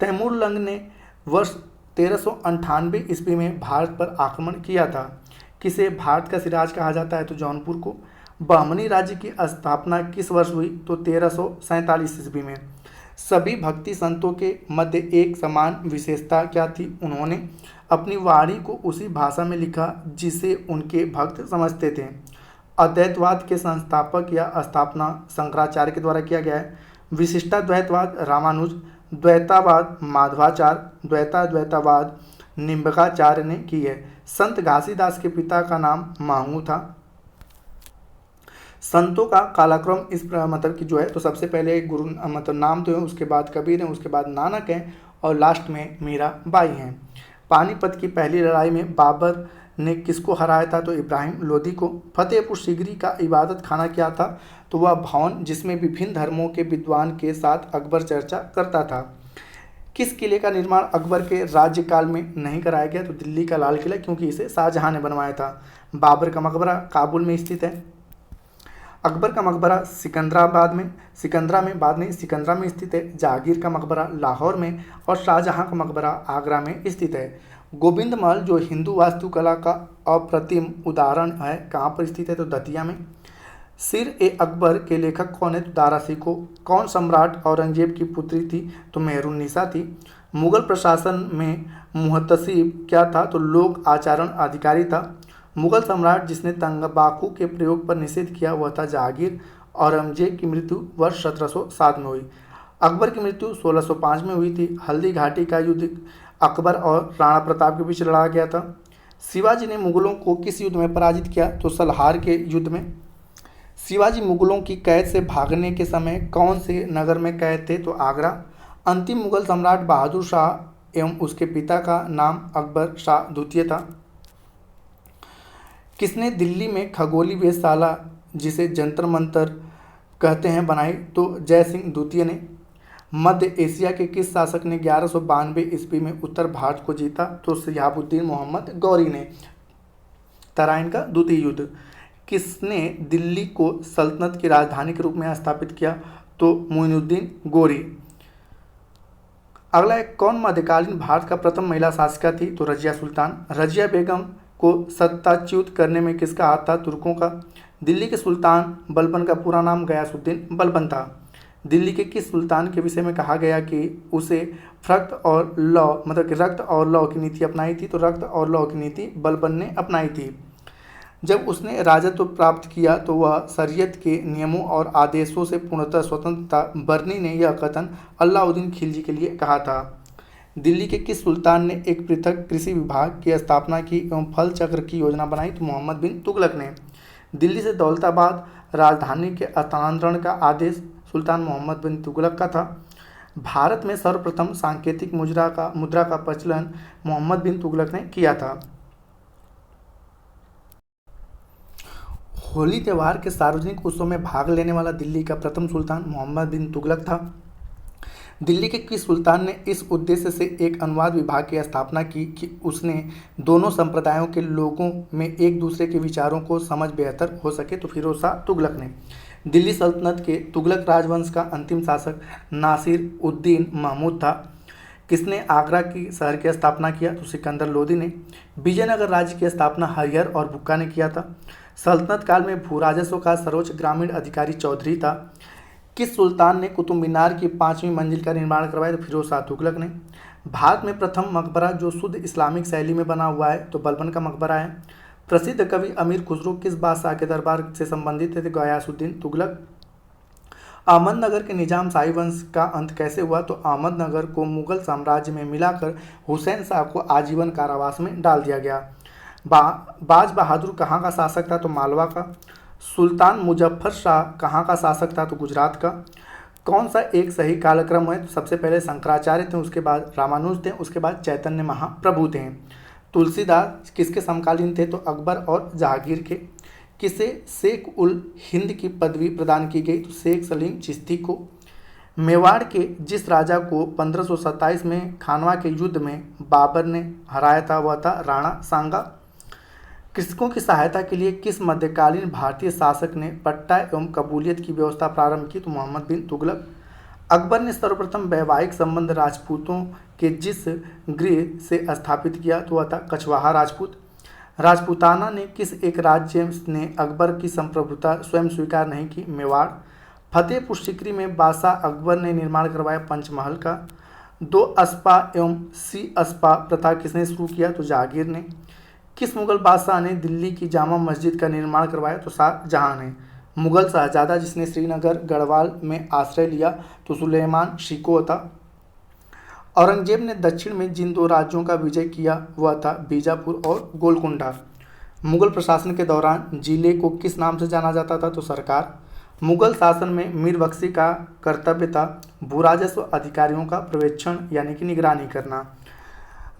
S1: तैमूरलंग ने वर्ष 1398 ईस्वी में भारत पर आक्रमण किया था। किसे भारत का सिराज कहा जाता है? तो जौनपुर को। बहमनी राज्य की स्थापना किस वर्ष हुई? तो 1347 ईस्वी में। सभी भक्ति संतों के मध्य एक समान विशेषता क्या थी? उन्होंने अपनी वाणी को उसी भाषा में लिखा जिसे उनके भक्त समझते थे। अद्वैतवाद के संस्थापक या स्थापना शंकराचार्य के द्वारा किया गया है। विशिष्टाद्वैतवाद रामानुज, द्वैतावाद माधवाचार्य, द्वैतावाद निम्बकाचार्य ने की है। संत घासीदास के पिता का नाम मांगू था। संतों का कालक्रम इस मतलब कि जो है, तो सबसे पहले गुरु मतलब नाम तो है, उसके बाद कबीर हैं, उसके बाद नानक हैं और लास्ट में मीराबाई हैं। पानीपत की पहली लड़ाई में बाबर ने किसको हराया था? तो इब्राहिम लोदी को। फतेहपुर सीकरी का इबादत खाना क्या था? तो वह भवन जिसमें विभिन्न धर्मों के विद्वान के साथ अकबर चर्चा करता था। किस किले का निर्माण अकबर के राज्यकाल में नहीं कराया गया? तो दिल्ली का लाल किला, क्योंकि इसे शाहजहां ने बनवाया था। बाबर का मकबरा काबुल में स्थित है। अकबर का मकबरा सिकंदरा में स्थित है। जहांगीर का मकबरा लाहौर में और शाहजहां का मकबरा आगरा में स्थित है। गोविंद महल जो हिंदू वास्तुकला का अप्रतिम उदाहरण है, कहाँ पर स्थित है? तो दतिया में। सिर ए अकबर के लेखक कौन है? तो दारा शिकोह। कौन सम्राट औरंगजेब की पुत्री थी? तो मेहरुन्निसा थी। मुगल प्रशासन में मुहतसिब क्या था? तो लोक आचरण अधिकारी था। मुगल सम्राट जिसने तंबाकू के प्रयोग पर निषेध किया वह था जहांगीर। औरंगजेब की मृत्यु वर्ष 1707 में हुई। अकबर की मृत्यु 1605 में हुई थी। हल्दी घाटी का युद्ध अकबर और राणा प्रताप के बीच लड़ा गया था। शिवाजी ने मुगलों को किस युद्ध में पराजित किया? तो सलहार के युद्ध में। शिवाजी मुगलों की कैद से भागने के समय कौन से नगर में कैद थे? तो आगरा। अंतिम मुगल सम्राट बहादुर शाह एवं उसके पिता का नाम अकबर शाह द्वितीय था। किसने दिल्ली में खगोली वेधशाला जिसे जंतर मंतर कहते हैं बनाई? तो जय सिंह द्वितीय ने। मध्य एशिया के किस शासक ने 1192 ईस्वी में उत्तर भारत को जीता? तो शिहाबुद्दीन मोहम्मद गौरी ने। तराइन का द्वितीय युद्ध। किसने दिल्ली को सल्तनत की राजधानी के रूप में स्थापित किया? तो मुइनुद्दीन गोरी। अगला है, कौन मध्यकालीन भारत का प्रथम महिला शासिका थी? तो रजिया सुल्तान। रजिया बेगम को सत्ताच्युत करने में किसका हाथ था? तुर्कों का। दिल्ली के सुल्तान बलबन का पूरा नाम गयासुद्दीन बलबन था। दिल्ली के किस सुल्तान के विषय में कहा गया कि उसे रक्त और लौ की नीति अपनाई थी? तो रक्त और लौ की नीति बलबन ने अपनाई थी। जब उसने राजत्व प्राप्त किया तो वह शरीयत के नियमों और आदेशों से पूर्णतः स्वतंत्र था। बर्नी ने यह कथन अलाउद्दीन खिलजी के लिए कहा था। दिल्ली के किस सुल्तान ने एक पृथक कृषि विभाग की स्थापना की एवं फल चक्र की योजना बनाई? तो मोहम्मद बिन तुगलक ने। दिल्ली से दौलताबाद राजधानी के स्थानांतरण का आदेश सुल्तान मोहम्मद बिन तुगलक का था। भारत में सर्वप्रथम सांकेतिक मुद्रा का प्रचलन मोहम्मद बिन तुगलक ने किया था। होली त्यौहार के सार्वजनिक उत्सव में भाग लेने वाला दिल्ली का प्रथम सुल्तान मोहम्मद बिन तुगलक था। दिल्ली के किस सुल्तान ने इस उद्देश्य से एक अनुवाद विभाग की स्थापना की कि उसने दोनों संप्रदायों के लोगों में एक दूसरे के विचारों को समझ बेहतर हो सके? तो फिरोज शाह तुगलक ने। दिल्ली सल्तनत के तुगलक राजवंश का अंतिम शासक नासिर उद्दीन महमूद था। किसने आगरा की शहर की स्थापना किया? तो सिकंदर लोदी ने। विजयनगर राज्य की स्थापना हरिहर और बुक्का ने किया था। सल्तनत काल में भू राजस्व का सर्वोच्च ग्रामीण अधिकारी चौधरी था। किस सुल्तान ने कुतुब मीनार की 5वीं मंजिल का निर्माण करवाया? तो फिरोज शाह तुगलक ने। भारत में प्रथम मकबरा जो शुद्ध इस्लामिक शैली में बना हुआ है तो बलबन का मकबरा है। प्रसिद्ध कवि अमीर खुसरो किस बादशाह के दरबार से संबंधित थे? गयासुद्दीन तुगलक। अहमदनगर के निजाम शाही वंश का अंत कैसे हुआ? तो अहमदनगर को मुगल साम्राज्य में मिलाकर हुसैन शाह को आजीवन कारावास में डाल दिया गया। बाज बहादुर कहाँ का शासक था? तो मालवा का। सुल्तान मुजफ्फर शाह कहाँ का शासक था? तो गुजरात का। कौन सा एक सही कालक्रम है? तो सबसे पहले शंकराचार्य थे, उसके बाद रामानुज थे, उसके बाद चैतन्य महाप्रभु थे। तुलसीदास किसके समकालीन थे? तो अकबर और जहांगीर के। किसे शेख उल हिंद की पदवी प्रदान की गई? तो शेख सलीम चिश्ती को। मेवाड़ के जिस राजा को 1527 में खानवा के युद्ध में बाबर ने हराया था वह था राणा सांगा। कृषकों की सहायता के लिए किस मध्यकालीन भारतीय शासक ने पट्टा एवं कबूलियत की व्यवस्था प्रारंभ की? तो मोहम्मद बिन तुगलक। अकबर ने सर्वप्रथम वैवाहिक संबंध राजपूतों के जिस गृह से स्थापित किया तो वह था कछवाहा राजपूत। राजपूताना ने किस एक राज्य ने अकबर की संप्रभुता स्वयं स्वीकार नहीं की? मेवाड़। फतेहपुर सीकरी में बादशाह अकबर ने निर्माण करवाया पंचमहल का। 2 अस्पा एवं सी अस्पा प्रथा किसने शुरू किया? तो जहांगीर ने। किस मुगल बादशाह ने दिल्ली की जामा मस्जिद का निर्माण करवाया? तो शाहजहां ने। मुगल शहजादा जिसने श्रीनगर गढ़वाल में आश्रय लिया तो सुलेमान शिको था। औरंगजेब ने दक्षिण में जिन 2 राज्यों का विजय किया वह था बीजापुर और गोलकुंडा। मुगल प्रशासन के दौरान जिले को किस नाम से जाना जाता था? तो सरकार। मुगल शासन में मीर बख्शी का कर्तव्य था भूराजस्व अधिकारियों का पर्यवेक्षण यानी कि निगरानी करना।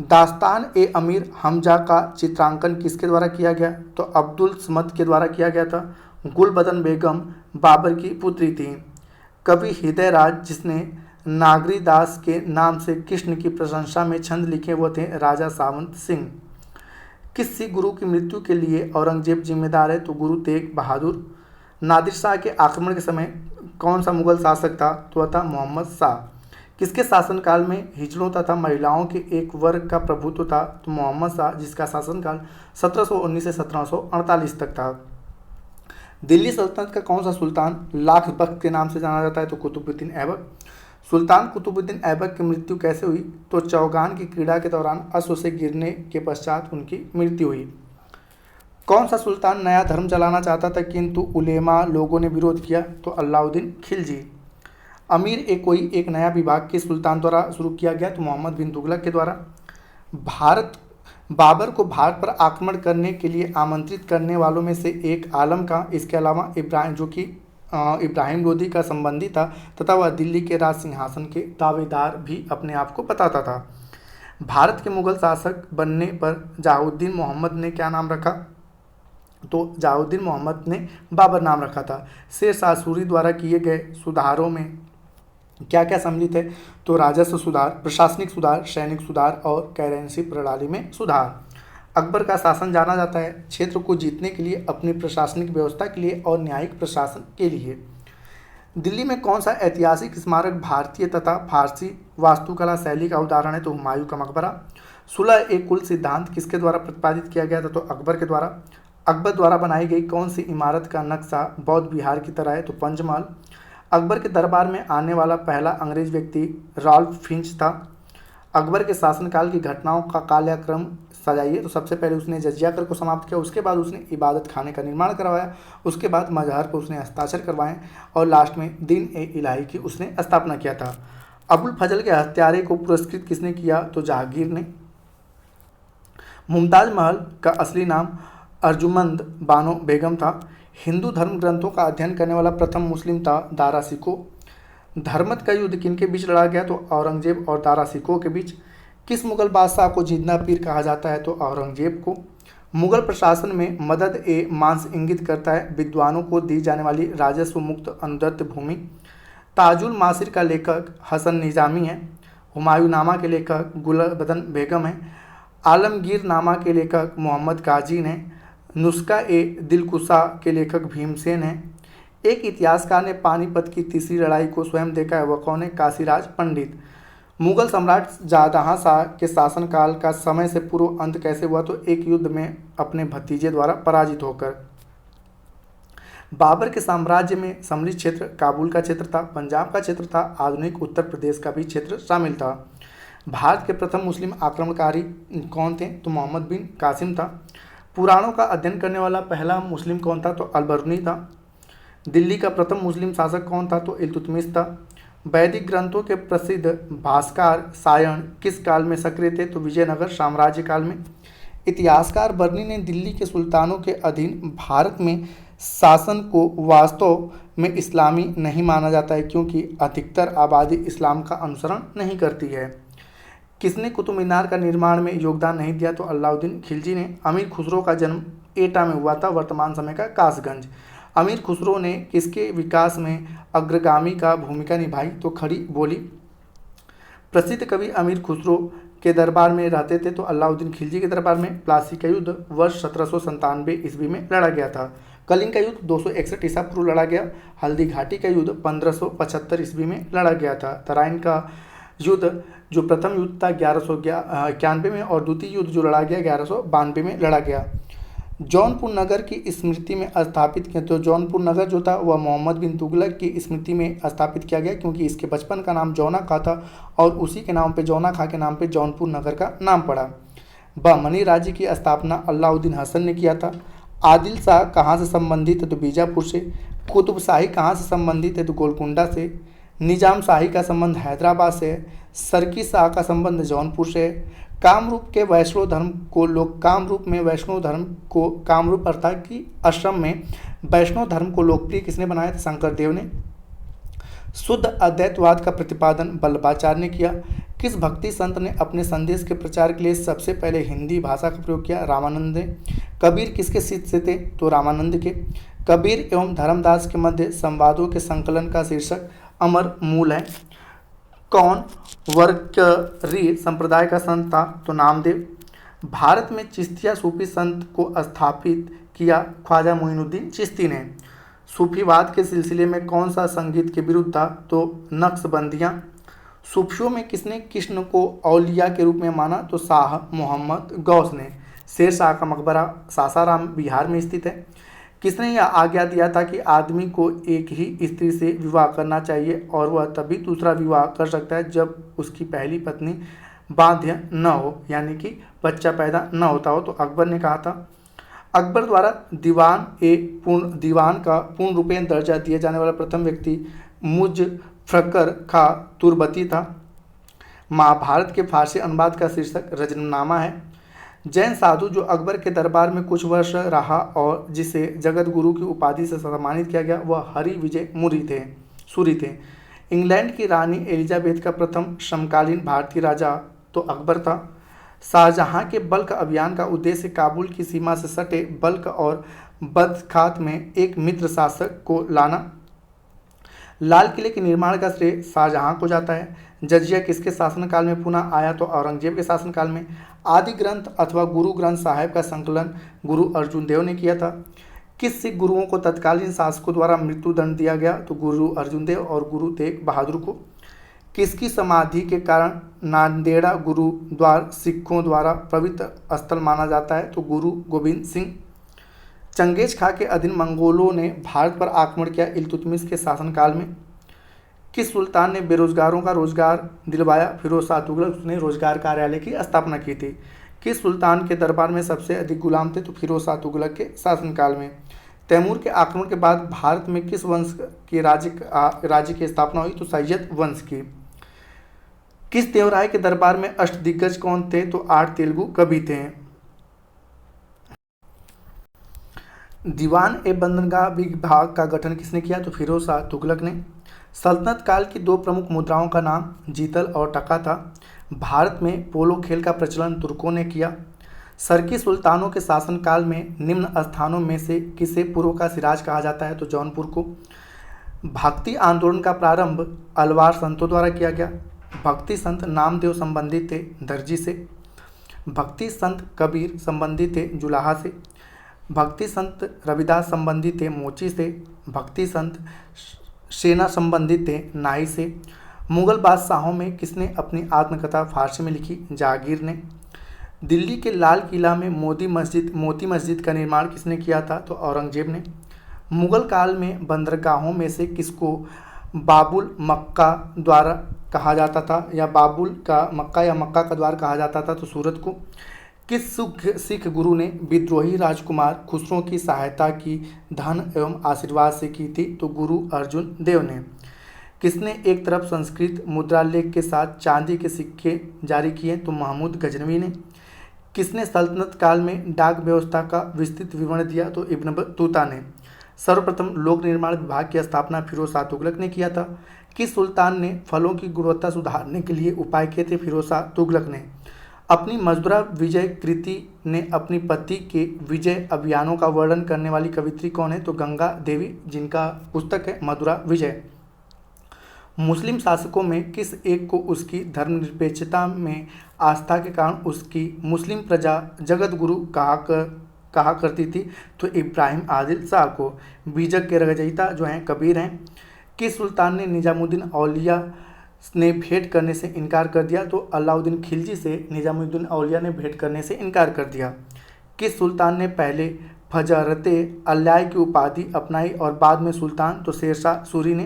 S1: दास्तान ए अमीर हमजा का चित्रांकन किसके द्वारा किया गया? तो अब्दुल समद के द्वारा किया गया था। गुलबदन बेगम बाबर की पुत्री थी। कवि हृदय राज जिसने नागरी दास के नाम से कृष्ण की प्रशंसा में छंद लिखे वो थे राजा सावंत सिंह। किस सिख गुरु की मृत्यु के लिए औरंगजेब जिम्मेदार है? तो गुरु तेग बहादुर। नादिर शाह के आक्रमण के समय कौन सा मुगल शासक था? तो वह था मोहम्मद शाह। किसके शासनकाल में हिजड़ों तथा महिलाओं के एक वर्ग का प्रभुत्व था? तो मोहम्मद शाह जिसका शासनकाल 1719 से 1748 तक था। दिल्ली सल्तनत का कौन सा सुल्तान लाख बख्त के नाम से जाना जाता है? तो कुतुबुद्दीन ऐबक। सुल्तान कुतुबुद्दीन ऐबक की मृत्यु कैसे हुई? तो चौगान की क्रीड़ा के दौरान अश्व से गिरने के पश्चात उनकी मृत्यु हुई। कौन सा सुल्तान नया धर्म चलाना चाहता था किंतु उलेमा लोगों ने विरोध किया? तो अलाउद्दीन खिलजी। अमीर कोई एक नया विभाग किस सुल्तान द्वारा शुरू किया गया? तो मोहम्मद बिन तुगलक के द्वारा। बाबर को भारत पर आक्रमण करने के लिए आमंत्रित करने वालों में से एक आलम का, इसके अलावा इब्राहिम जो कि इब्राहिम लोदी का संबंधी था तथा वह दिल्ली के राज सिंहासन के दावेदार भी अपने आप को बताता था। भारत के मुगल शासक बनने पर जहाउद्दीन मोहम्मद ने क्या नाम रखा? तो जहाउद्दीन मोहम्मद ने बाबर नाम रखा था। शेर शाह सूरी द्वारा किए गए सुधारों में क्या क्या सम्मिलित है? तो राजस्व सुधार, प्रशासनिक सुधार, सैनिक सुधार और करेंसी प्रणाली में सुधार। अकबर का शासन जाना जाता है क्षेत्र को जीतने के लिए, अपनी प्रशासनिक व्यवस्था के लिए और न्यायिक प्रशासन के लिए। दिल्ली में कौन सा ऐतिहासिक स्मारक भारतीय तथा फारसी वास्तुकला शैली का उदाहरण है? तो हुमायूं का मकबरा। सुलह ए कुल सिद्धांत किसके द्वारा प्रतिपादित किया गया था? तो अकबर के द्वारा। अकबर द्वारा बनाई गई कौन सी इमारत का नक्शा बौद्ध विहार की तरह है? तो पंचमहल। अकबर के दरबार में आने वाला पहला अंग्रेज व्यक्ति रॉल्फ फिंच था। अकबर के शासनकाल की घटनाओं का कालक्रम सजाइए। तो सबसे पहले उसने जजिया कर को समाप्त किया, उसके बाद उसने इबादत खाने का निर्माण करवाया, उसके बाद मजहर पर उसने हस्ताक्षर करवाए और लास्ट में दिन ए इलाही की उसने स्थापना किया था। अबुल फजल के हत्यारे को पुरस्कृत किसने किया? तो जहांगीर ने। मुमताज महल का असली नाम अर्जुमंद बानो बेगम था। हिंदू धर्म ग्रंथों का अध्ययन करने वाला प्रथम मुस्लिम था दारा शिकोह। धर्मत का युद्ध किनके बीच लड़ा गया? तो औरंगजेब और दारा शिकोह के बीच। किस मुगल बादशाह को जिंदा पीर कहा जाता है? तो औरंगजेब को। मुगल प्रशासन में मदद ए मांस इंगित करता है विद्वानों को दी जाने वाली राजस्व मुक्त अनुदत्त भूमि। ताजुल मासिर का लेखक हसन निजामी है। हुमायूं नामा के लेखक गुलबदन बेगम है। आलमगीर नामा के लेखक मोहम्मद गाजी ने। नुस्खा ए दिलकुशा के लेखक भीमसेन हैं। एक इतिहासकार ने पानीपत की तीसरी लड़ाई को स्वयं देखा है, वह कौन है? काशीराज पंडित। मुगल सम्राट जहां शाह के शासनकाल का समय से पूर्व अंत कैसे हुआ? तो एक युद्ध में अपने भतीजे द्वारा पराजित होकर। बाबर के साम्राज्य में सम्मिलित क्षेत्र काबुल का क्षेत्र था, पंजाब का क्षेत्र था, आधुनिक उत्तर प्रदेश का भी क्षेत्र शामिल था। भारत के प्रथम मुस्लिम आक्रमणकारी कौन थे? तो मोहम्मद बिन कासिम था। पुराणों का अध्ययन करने वाला पहला मुस्लिम कौन था? तो अलबरूनी था। दिल्ली का प्रथम मुस्लिम शासक कौन था? तो इल्तुतमिश था। वैदिक ग्रंथों के प्रसिद्ध भास्कर सायण किस काल में सक्रिय थे? तो विजयनगर साम्राज्य काल में। इतिहासकार बर्नी ने दिल्ली के सुल्तानों के अधीन भारत में शासन को वास्तव में इस्लामी नहीं माना जाता है, क्योंकि अधिकतर आबादी इस्लाम का अनुसरण नहीं करती है। किसने कुतुब मीनार का निर्माण में योगदान नहीं दिया? तो अलाउद्दीन खिलजी ने। अमीर खुसरो का जन्म एटा में हुआ था, वर्तमान समय का कासगंज। अमीर खुसरो ने किसके विकास में अग्रगामी का भूमिका निभाई? तो खड़ी बोली। प्रसिद्ध कवि अमीर खुसरो के दरबार में रहते थे, तो अलाउद्दीन खिलजी के दरबार में। प्लासी का युद्ध वर्ष 1797 ईस्वी में लड़ा गया था। कलिंग का युद्ध 261 ईसा पूर्व लड़ा गया। हल्दी घाटी का युद्ध 1575 ईस्वी में लड़ा गया था। तराइन का युद्ध जो प्रथम युद्ध था 1191 में, और द्वितीय युद्ध जो लड़ा गया 1192 में लड़ा गया। जौनपुर नगर की स्मृति में स्थापित किया, तो जौनपुर नगर जो था वह मोहम्मद बिन तुगलक की स्मृति में स्थापित किया गया, क्योंकि इसके बचपन का नाम जौना खा था और उसी के नाम पे जौना खा के नाम पे जौनपुर नगर का नाम पड़ा। बहमनी राज्य की स्थापना अलाउद्दीन हसन ने किया था। आदिल शाह कहाँ से संबंधित है? तो बीजापुर से। कुतुब शाही कहाँ से संबंधित है? तो गोलकुंडा से। निजाम शाही का संबंध हैदराबाद से है। सरकी शाह का संबंध जौनपुर से है। कामरूप के वैष्णव धर्म को लोग कामरूप में वैष्णव धर्म को कामरूप अर्थात कि असम में वैष्णव धर्म को लोकप्रिय किसने बनाया था? शंकरदेव ने। शुद्ध अद्वैतवाद का प्रतिपादन वल्लभाचार्य ने किया। किस भक्ति संत ने अपने संदेश के प्रचार के लिए सबसे पहले हिंदी भाषा का प्रयोग किया? रामानंद ने। कबीर किसके शिष्य थे? तो रामानंद के। कबीर एवं धर्मदास के मध्य संवादों के संकलन का शीर्षक अमर मूल है। कौन वर्करी संप्रदाय का संत था? तो नामदेव। भारत में चिश्तिया सूफी संत को स्थापित किया ख्वाजा मोइनुद्दीन चिश्ती ने। सूफीवाद के सिलसिले में कौन सा संगीत के विरुद्ध था? तो नक्शबंदियाँ। सूफियों में किसने कृष्ण को औलिया के रूप में माना? तो शाह मोहम्मद गौस ने। शेर शाह का मकबरा सासाराम बिहार में स्थित है। किसने यह आज्ञा दिया था कि आदमी को एक ही स्त्री से विवाह करना चाहिए और वह तभी दूसरा विवाह कर सकता है जब उसकी पहली पत्नी बाध्य न हो, यानी कि बच्चा पैदा न होता हो? तो अकबर ने कहा था। अकबर द्वारा दीवान का पूर्ण रूपेण दर्जा दिए जाने वाला प्रथम व्यक्ति मुजफ्फर खा तुर्बती था। महाभारत के फारसी अनुवाद का शीर्षक रजनीनामा है। जैन साधु जो अकबर के दरबार में कुछ वर्ष रहा और जिसे जगत गुरु की उपाधि से सम्मानित किया गया, वह हरि विजय सूरी थे। इंग्लैंड की रानी एलिजाबेथ का प्रथम समकालीन भारतीय राजा तो अकबर था। शाहजहां के बल्क अभियान का उद्देश्य काबुल की सीमा से सटे बल्क और बदखात में एक मित्र शासक को लाना। लाल किले के निर्माण का श्रेय शाहजहां को जाता है। जजिया किसके शासनकाल में पुनः आया? तो औरंगजेब के शासनकाल में। आदि ग्रंथ अथवा गुरु ग्रंथ साहिब का संकलन गुरु अर्जुन देव ने किया था। किस सिख गुरुओं को तत्कालीन शासकों द्वारा मृत्यु दंड दिया गया? तो गुरु अर्जुन देव और गुरु तेग बहादुर को। किसकी समाधि के कारण नांदेड़ा गुरुद्वार सिखों द्वारा पवित्र स्थल माना जाता है? तो गुरु गोविंद सिंह। चंगेज खां के अधीन मंगोलों ने भारत पर आक्रमण किया इल्तुतमिश के शासनकाल में। किस सुल्तान ने बेरोजगारों का रोजगार दिलवाया? फिरोज शाह तुगलक ने रोजगार कार्यालय की स्थापना की थी। किस सुल्तान के दरबार में सबसे अधिक गुलाम थे? तो फिरोज शाह तुगलक के शासनकाल में। तैमूर के आक्रमण के बाद भारत में किस वंश के राज्य की स्थापना हुई? तो सैयद वंश की। किस देवराय के दरबार में अष्टदिग्गज कौन थे? तो 8 तेलुगु कवि थे। दीवान ए बंदरगाह विभाग का गठन किसने किया? तो फिरोज शाह तुगलक ने। सल्तनत काल की 2 प्रमुख मुद्राओं का नाम जीतल और टका था। भारत में पोलो खेल का प्रचलन तुर्कों ने किया। सरकी सुल्तानों के शासनकाल में निम्न स्थानों में से किसे पूर्व का सिराज कहा जाता है? तो जौनपुर को। भक्ति आंदोलन का प्रारंभ अलवार संतों द्वारा किया गया। भक्ति संत नामदेव संबंधित थे दर्जी से। भक्ति संत कबीर संबंधित थे जुलाहा से। भक्ति संत रविदास संबंधित थे मोची से। भक्ति संत सेना संबंधित थे नाई से। मुगल बादशाहों में किसने अपनी आत्मकथा फारसी में लिखी? जहांगीर ने। दिल्ली के लाल किला में मोती मस्जिद का निर्माण किसने किया था? तो औरंगजेब ने। मुगल काल में बंदरगाहों में से किसको बाबुल मक्का द्वार कहा जाता था, या बाबुल का मक्का या मक्का का द्वार कहा जाता था? तो सूरत को। किस सिख गुरु ने विद्रोही राजकुमार खुसरो की सहायता की धन एवं आशीर्वाद से की थी? तो गुरु अर्जुन देव ने। किसने एक तरफ संस्कृत मुद्रालेख के साथ चांदी के सिक्के जारी किए? तो महमूद गजनवी ने। किसने सल्तनत काल में डाक व्यवस्था का विस्तृत विवरण दिया? तो इब्न बतूता ने। सर्वप्रथम लोक निर्माण विभाग की स्थापना फिरोज शाह तुगलक ने किया था। किस सुल्तान ने फलों की गुणवत्ता सुधारने के लिए उपाय किए थे? फिरोज शाह तुगलक ने। अपनी मजदूरा विजय कृति ने अपनी पति के विजय अभियानों का वर्णन करने वाली कवित्री कौन है? तो गंगा देवी, जिनका पुस्तक है मधुरा विजय। मुस्लिम शासकों में किस एक को उसकी धर्मनिरपेक्षता में आस्था के कारण उसकी मुस्लिम प्रजा जगत गुरु कहा करती थी? तो इब्राहिम आदिल शाह को। बीजक के रचयिता जो हैं कबीर हैं। किस सुल्तान ने निजामुद्दीन औलिया ने भेंट करने से इनकार कर दिया? तो अलाउद्दीन खिलजी से निजामुद्दीन औलिया ने भेंट करने से इनकार कर दिया। किस सुल्तान ने पहले फजरते अल्लाह की उपाधि अपनाई और बाद में सुल्तान? तो शेरशाह सूरी ने।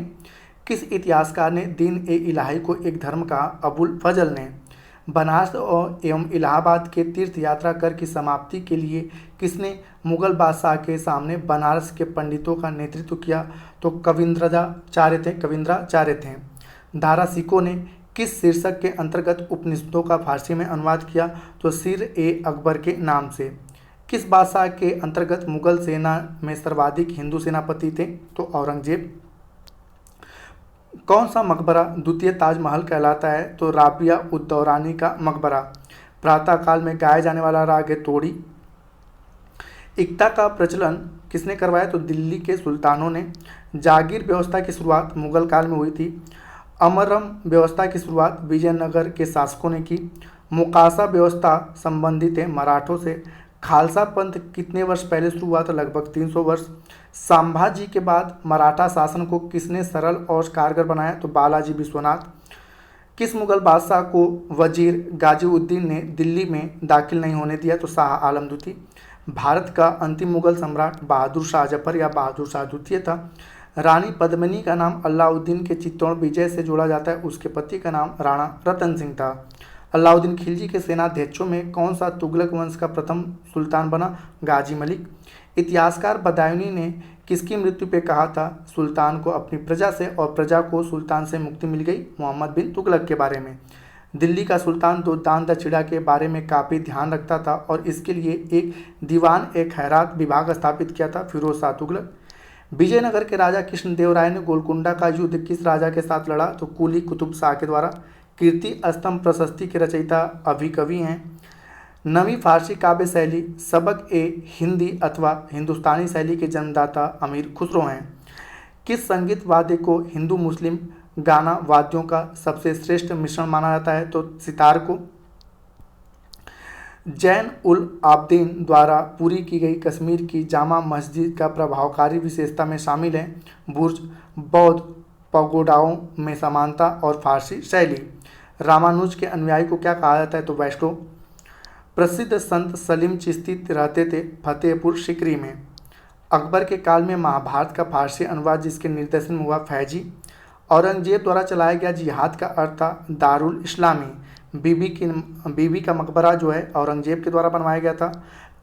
S1: किस इतिहासकार ने दीन ए इलाही को एक धर्म कहा? अबुल फजल ने। बनारस और एवं इलाहाबाद के तीर्थ यात्रा कर की समाप्ति के लिए किसने मुगल बादशाह के सामने बनारस के पंडितों का नेतृत्व किया? तो कविंद्राचार्य थे। दारा सिको ने किस शीर्षक के अंतर्गत उपनिषदों का फारसी में अनुवाद किया? तो सिर ए अकबर के नाम से। किस बादशाह के अंतर्गत मुगल सेना में सर्वाधिक हिंदू सेनापति थे? तो औरंगजेब। कौन सा मकबरा द्वितीय ताजमहल कहलाता है? तो राबिया उद्दौरानी का मकबरा। प्रातःकाल में गाया जाने वाला राग है तोड़ी। इक्ता का प्रचलन किसने करवाया? तो दिल्ली के सुल्तानों ने। जागीर व्यवस्था की शुरुआत मुगल काल में हुई थी। अमरम व्यवस्था की शुरुआत विजयनगर के शासकों ने की। मुकासा व्यवस्था संबंधित है मराठों से। खालसा पंथ कितने वर्ष पहले शुरू हुआ था? लगभग 300 वर्ष। संभाजी के बाद मराठा शासन को किसने सरल और कारगर बनाया? तो बालाजी विश्वनाथ। किस मुगल बादशाह को वजीर गाजीउद्दीन ने दिल्ली में दाखिल नहीं होने दिया? तो शाह आलम द्वितीय। भारत का अंतिम मुगल सम्राट बहादुर शाह जफर या बहादुर शाह द्वितीय था। रानी पद्मिनी का नाम अलाउद्दीन के चित्तौड़ विजय से जोड़ा जाता है। उसके पति का नाम राणा रतन सिंह था। अलाउद्दीन खिलजी के सेनाध्यक्षों में कौन सा तुगलक वंश का प्रथम सुल्तान बना? गाजी मलिक। इतिहासकार बदायूनी ने किसकी मृत्यु पे कहा था सुल्तान को अपनी प्रजा से और प्रजा को सुल्तान से मुक्ति मिल गई? मोहम्मद बिन तुगलक के बारे में। दिल्ली का सुल्तान तो दान दक्षिणा के बारे में काफ़ी ध्यान रखता था और इसके लिए एक दीवान ए खैरात विभाग स्थापित किया था? फिरोज शाह तुगलक। विजयनगर के राजा कृष्णदेव राय ने गोलकुंडा का युद्ध किस राजा के साथ लड़ा? तो कुली कुतुब शाह के द्वारा। कीर्ति स्तंभ प्रशस्ति के रचयिता अभिकवि हैं। नवी फारसी काव्य शैली सबक ए हिंदी अथवा हिंदुस्तानी शैली के जन्मदाता अमीर खुसरो हैं। किस संगीत वाद्य को हिंदू मुस्लिम गाना वाद्यों का सबसे श्रेष्ठ मिश्रण माना जाता है? तो सितार को। जैन उल आबदीन द्वारा पूरी की गई कश्मीर की जामा मस्जिद का प्रभावकारी विशेषता में शामिल है बुर्ज, बौद्ध पगोडाओं में समानता और फारसी शैली। रामानुज के अनुयायी को क्या कहा जाता है? तो वैष्णव। प्रसिद्ध संत सलीम चिश्ती रहते थे फतेहपुर सिकरी में। अकबर के काल में महाभारत का फारसी अनुवाद जिसके निर्देशन में हुआ? फैजी। औरंगजेब द्वारा चलाया गया जिहाद का अर्थ था दारुल इस्लामी। बीबी का मकबरा जो है औरंगजेब के द्वारा बनवाया गया था।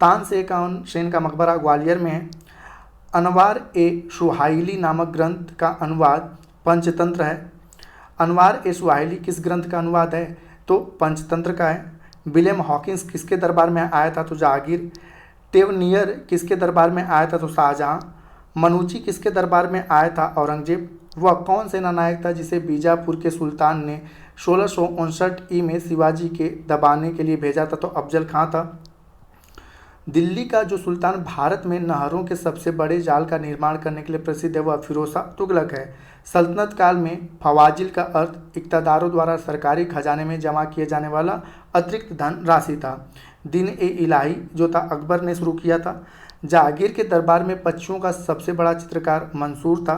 S1: तानसेन का मकबरा ग्वालियर में है। अनवार ए सुहाइली नामक ग्रंथ का अनुवाद पंचतंत्र है। अनवार ए सुहाइली किस ग्रंथ का अनुवाद है? तो पंचतंत्र का है। विलियम हॉकिंस किसके दरबार में आया था? तो जहांगीर। टेवनियर किसके दरबार में आया था? तो शाहजहां। मनुची किसके दरबार में आया था? औरंगजेब। वह कौन सेना नायक था जिसे बीजापुर के सुल्तान ने 1659 ई में शिवाजी के दबाने के लिए भेजा था? तो अफजल खां था। दिल्ली का जो सुल्तान भारत में नहरों के सबसे बड़े जाल का निर्माण करने के लिए प्रसिद्ध है वह फिरोज शाह तुगलक है। सल्तनत काल में फवाजिल का अर्थ इक़्तिदारों द्वारा सरकारी खजाने में जमा किए जाने वाला अतिरिक्त धन राशि था। दिन ए इलाही जो था अकबर ने शुरू किया था। जहांगीर के दरबार में पक्षियों का सबसे बड़ा चित्रकार मंसूर था।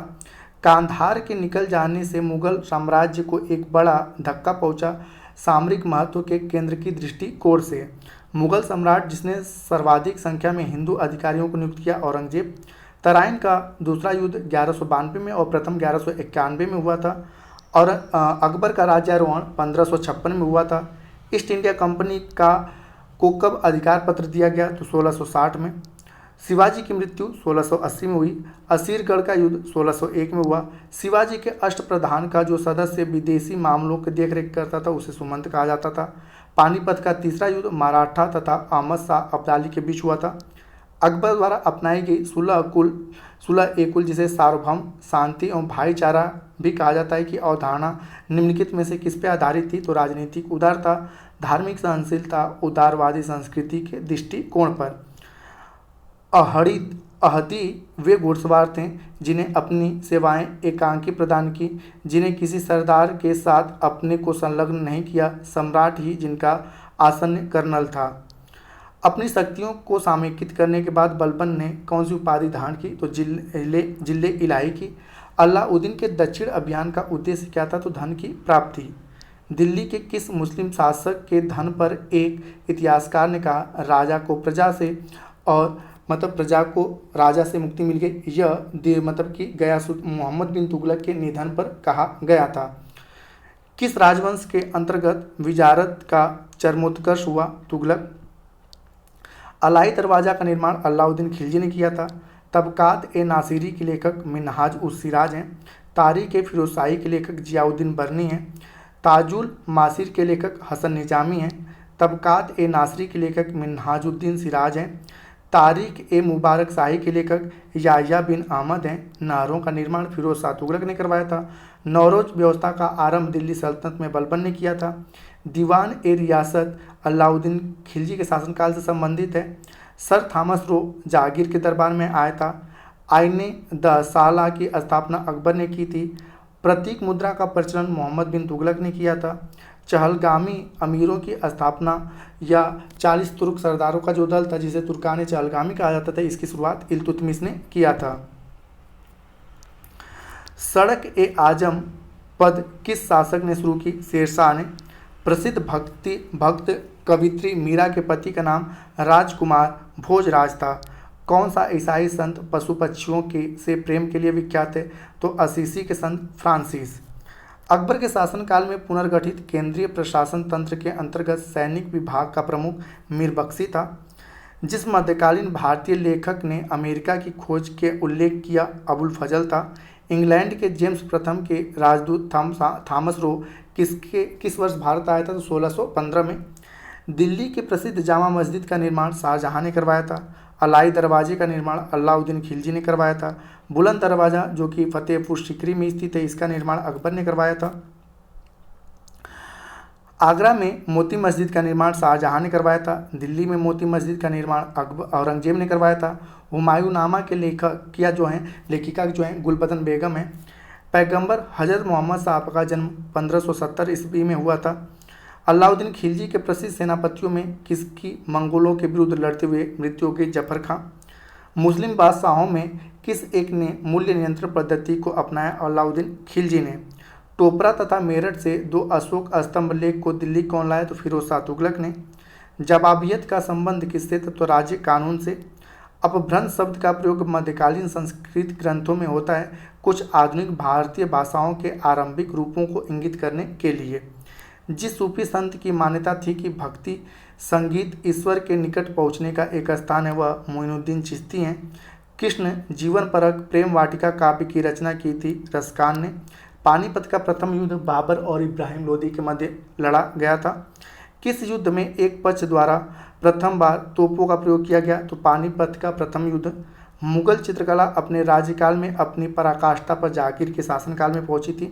S1: कांधार के निकल जाने से मुगल साम्राज्य को एक बड़ा धक्का पहुंचा सामरिक महत्व के केंद्र की दृष्टिकोण से। मुगल सम्राट जिसने सर्वाधिक संख्या में हिंदू अधिकारियों को नियुक्त किया? औरंगजेब। तराइन का दूसरा युद्ध 1192 में और प्रथम 1191 में हुआ था। और अकबर का राज्यारोहण 1556 में हुआ था। ईस्ट इंडिया कंपनी को कब अधिकार पत्र दिया गया? तो 1660 में। शिवाजी की मृत्यु 1680 में हुई। असीरगढ़ का युद्ध 1601 में हुआ। शिवाजी के अष्टप्रधान का जो सदस्य विदेशी मामलों की देखरेख करता था उसे सुमंत कहा जाता था। पानीपत का तीसरा युद्ध मराठा तथा अहमद शाह अब्दाली के बीच हुआ था। अकबर द्वारा अपनाई गई सुलह ए कुल, जिसे सार्वभौम शांति एवं भाईचारा भी कहा जाता है, कि अवधारणा निम्नलिखित में से किस पे आधारित थी? तो राजनीतिक उदारता, धार्मिक सहनशीलता, उदारवादी संस्कृति के दृष्टिकोण पर। अहदी वे घुड़सवार थे जिन्हें अपनी सेवाएं एकांकी प्रदान की, जिन्हें किसी सरदार के साथ अपने को संलग्न नहीं किया। सम्राट ही जिनका आसन्न कर्नल था। अपनी शक्तियों को समेकित करने के बाद बलबन ने कौन सी उपाधि धारण की? तो जिले इलाही की। अलाउद्दीन के दक्षिण अभियान का उद्देश्य क्या था? तो धन की प्राप्ति। दिल्ली के किस मुस्लिम शासक के धन पर एक इतिहासकार ने कहा, राजा को प्रजा से और प्रजा को राजा से मुक्ति मिल गई? यह कि गयासुद्दीन मोहम्मद बिन तुगलक के निधन पर कहा गया था। किस राजवंश के अंतर्गत विजारत का चरमोत्कर्ष हुआ? तुगलक। अलाई दरवाज़ा का निर्माण अलाउद्दीन खिलजी ने किया था। तबकात ए नासिरी के लेखक मिन्हाज उस सिराज हैं। तारीख ए फिरोजशाही के लेखक जियाउद्दीन बरनी हैं। ताजुल मासिर के लेखक हसन निजामी हैं। तबकात ए नासिरी के लेखक मिन्हाजुद्दीन सिराज हैं। तारीख ए मुबारक शाही के लेखक याह्या बिन अहमद हैं। नहरों का निर्माण फिरोज शाह तुगलक ने करवाया था। नौरोज व्यवस्था का आरंभ दिल्ली सल्तनत में बलबन ने किया था। दीवान ए रियासत अलाउद्दीन खिलजी के शासनकाल से संबंधित है। सर थॉमस रो जहांगीर के दरबार में आया था। आईने द साला की स्थापना अकबर ने की थी। प्रतीक मुद्रा का प्रचलन मोहम्मद बिन तुगलक ने किया था। चहलगामी अमीरों की स्थापना या 40 तुर्क सरदारों का जो दल था जिसे तुर्कान चहलगामी कहा जाता था, इसकी शुरुआत इल्तुतमिश ने किया था। सड़क ए आजम पद किस शासक ने शुरू की? शेरशाह ने। प्रसिद्ध भक्त कवित्री मीरा के पति का नाम राजकुमार भोजराज था। कौन सा ईसाई संत पशु पक्षियों के से प्रेम के लिए विख्यात है? तो असीसी के संत फ्रांसिस। अकबर के शासनकाल में पुनर्गठित केंद्रीय प्रशासन तंत्र के अंतर्गत सैनिक विभाग का प्रमुख मीर बख्शी था। जिस मध्यकालीन भारतीय लेखक ने अमेरिका की खोज के उल्लेख किया अबुल फजल था। इंग्लैंड के जेम्स प्रथम के राजदूत थॉमस रो किस वर्ष भारत आया था? तो 1615 में। दिल्ली के प्रसिद्ध जामा मस्जिद का निर्माण शाहजहां ने करवाया था। अलाई दरवाजे का निर्माण अलाउद्दीन खिलजी ने करवाया था। बुलंद दरवाज़ा जो कि फतेहपुर सीकरी में स्थित है, इसका निर्माण अकबर ने करवाया था। आगरा में मोती मस्जिद का निर्माण शाहजहां ने करवाया था। दिल्ली में मोती मस्जिद का निर्माण औरंगजेब ने करवाया था। हुमायूंनामा के लेखिका जो हैं गुलबदन बेगम है। पैगंबर हजरत मोहम्मद साहब का जन्म 1570 ईस्वी में हुआ था। अलाउद्दीन खिलजी के प्रसिद्ध सेनापतियों में किसकी मंगोलों के विरुद्ध लड़ते हुए मृत्यु हो गई? जफर खां। मुस्लिम बादशाहों में किस एक ने मूल्य नियंत्रण पद्धति को अपनाया? अलाउद्दीन खिलजी ने। टोपरा तथा मेरठ से 2 अशोक स्तंभ लेख को दिल्ली कौन लाया? तो फिरोज शाह तुगलक ने। जवाबियत का संबंध किससे? तो राज्य कानून से। अपभ्रंश शब्द का प्रयोग मध्यकालीन संस्कृत ग्रंथों में होता है कुछ आधुनिक भारतीय भाषाओं के आरंभिक रूपों को इंगित करने के लिए। जिस सूफी संत की मान्यता थी कि भक्ति संगीत ईश्वर के निकट पहुंचने का एक स्थान है, वह मोइनुद्दीन चिश्ती हैं। कृष्ण जीवन परक प्रेम वाटिका काव्य की रचना की थी रसकान ने। पानीपत का प्रथम युद्ध बाबर और इब्राहिम लोदी के मध्य लड़ा गया था। किस युद्ध में एक पक्ष द्वारा प्रथम बार तोपों का प्रयोग किया गया? तो पानीपत का प्रथम युद्ध। मुगल चित्रकला अपने राज्यकाल में अपनी पराकाष्ठा पर जहांगीर के शासनकाल में पहुंची थी।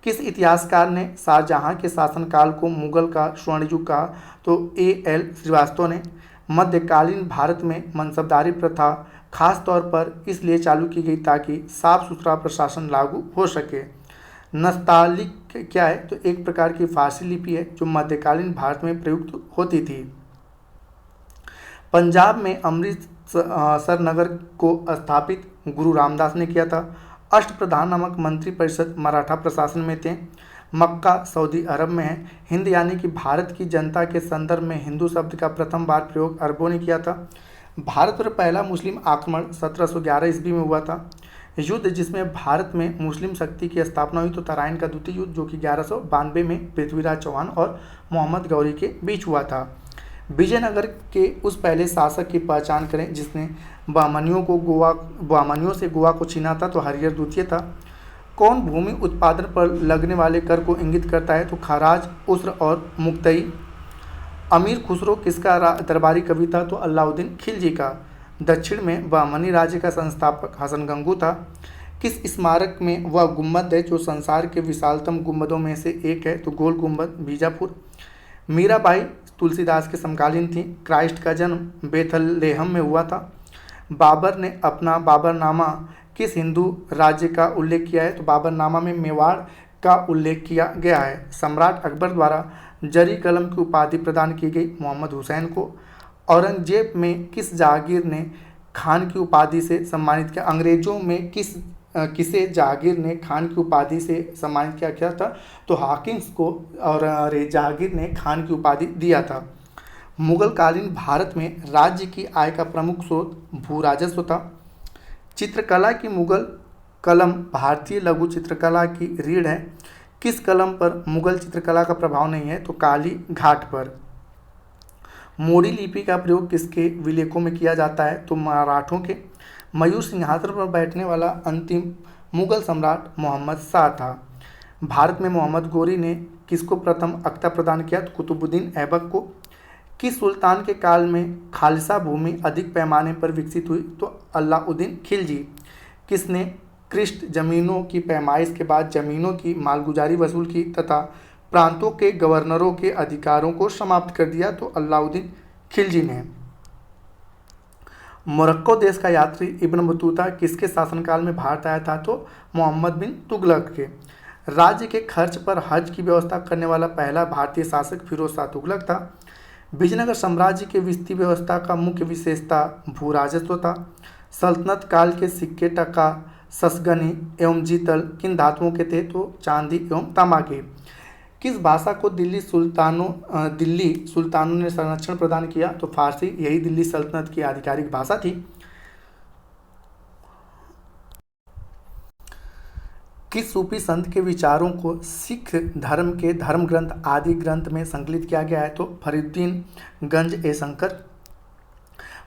S1: किस इतिहासकार ने शाहजहां के शासनकाल को मुगल का स्वर्ण युग कहा? तो A.L. श्रीवास्तव ने। मध्यकालीन भारत में मनसबदारी प्रथा खास तौर पर इसलिए चालू की गई ताकि साफ सुथरा प्रशासन लागू हो सके। नस्तालिक क्या है? तो एक प्रकार की फारसी लिपि है जो मध्यकालीन भारत में प्रयुक्त होती थी। पंजाब में अमृतसर नगर को स्थापित गुरु रामदास ने किया था। अष्टप्रधान नामक मंत्री परिषद मराठा प्रशासन में थे। मक्का सऊदी अरब में है। हिंद यानी कि भारत की जनता के संदर्भ में हिंदू शब्द का प्रथम बार प्रयोग अरबों ने किया था। भारत पर पहला मुस्लिम आक्रमण 1711 ईस्वी में हुआ था। युद्ध जिसमें भारत में मुस्लिम शक्ति की स्थापना हुई तो तराइन का द्वितीय युद्ध, जो कि 1192 में पृथ्वीराज चौहान और मोहम्मद गौरी के बीच हुआ था। विजयनगर के उस पहले शासक की पहचान करें जिसने बहमनियों से गोवा को छीना था, तो हरिहर द्वितीय था। कौन भूमि उत्पादन पर लगने वाले कर को इंगित करता है, तो खराज, उस्र और मुक्तई। अमीर खुसरो किसका दरबारी कवि था, तो अलाउद्दीन खिलजी का। दक्षिण में बहमनी राज्य का संस्थापक हसन गंगू था। किस स्मारक में वह गुंबद है जो संसार के विशालतम गुंबदों में से एक है, तो गोल गुंबद, बीजापुर। मीराबाई तुलसीदास के समकालीन थी। क्राइस्ट का जन्म बेथलेहम में हुआ था। बाबर ने अपना बाबरनामा किस हिंदू राज्य का उल्लेख किया है, तो बाबरनामा में मेवाड़ का उल्लेख किया गया है। सम्राट अकबर द्वारा जरी कलम की उपाधि प्रदान की गई मोहम्मद हुसैन को। औरंगजेब में किस जहांगीर ने खान की उपाधि से सम्मानित किया, अंग्रेजों में किसे जहांगीर ने खान की उपाधि से सम्मानित किया था, तो हाकिम्स को और जहांगीर ने खान की उपाधि दिया था। मुगल कालीन भारत में राज्य की आय का प्रमुख स्रोत भू राजस्व था। चित्रकला की मुगल कलम भारतीय लघु चित्रकला की रीढ़ है। किस कलम पर मुगल चित्रकला का प्रभाव नहीं है, तो काली घाट पर। मोड़ी लिपि का प्रयोग किसके विलेखों में किया जाता है, तो मराठों के। मयूर सिंहासन पर बैठने वाला अंतिम मुगल सम्राट मोहम्मद शाह था। भारत में मोहम्मद गोरी ने किसको प्रथम अख्ता प्रदान किया, तो कुतुबुद्दीन ऐबक को। किस सुल्तान के काल में खालसा भूमि अधिक पैमाने पर विकसित हुई, तो अलाउद्दीन खिलजी। किसने कृष्ट जमीनों की पैमाइश के बाद जमीनों की मालगुजारी वसूल की तथा प्रांतों के गवर्नरों के अधिकारों को समाप्त कर दिया, तो अलाउद्दीन खिलजी ने। मोरक्को देश का यात्री इब्न बतूता किसके शासनकाल में भारत आया था, तो मोहम्मद बिन तुगलक के। राज्य के खर्च पर हज की व्यवस्था करने वाला पहला भारतीय शासक फिरोज शाह तुगलक था। विजयनगर साम्राज्य के वित्तीय व्यवस्था का मुख्य विशेषता भू राजस्व था। सल्तनत काल के सिक्के, टका, ससगनी एवं जीतल किन धातुओं के थे, तो चांदी एवं तांबा के। किस भाषा को दिल्ली सुल्तानों ने संरक्षण प्रदान किया, तो फारसी। यही दिल्ली सल्तनत की आधिकारिक भाषा थी। किस सूफी संत के विचारों को सिख धर्म के धर्म ग्रंथ आदि ग्रंथ में संकलित किया गया है, तो फरीदुद्दीन गंज ए शंकर।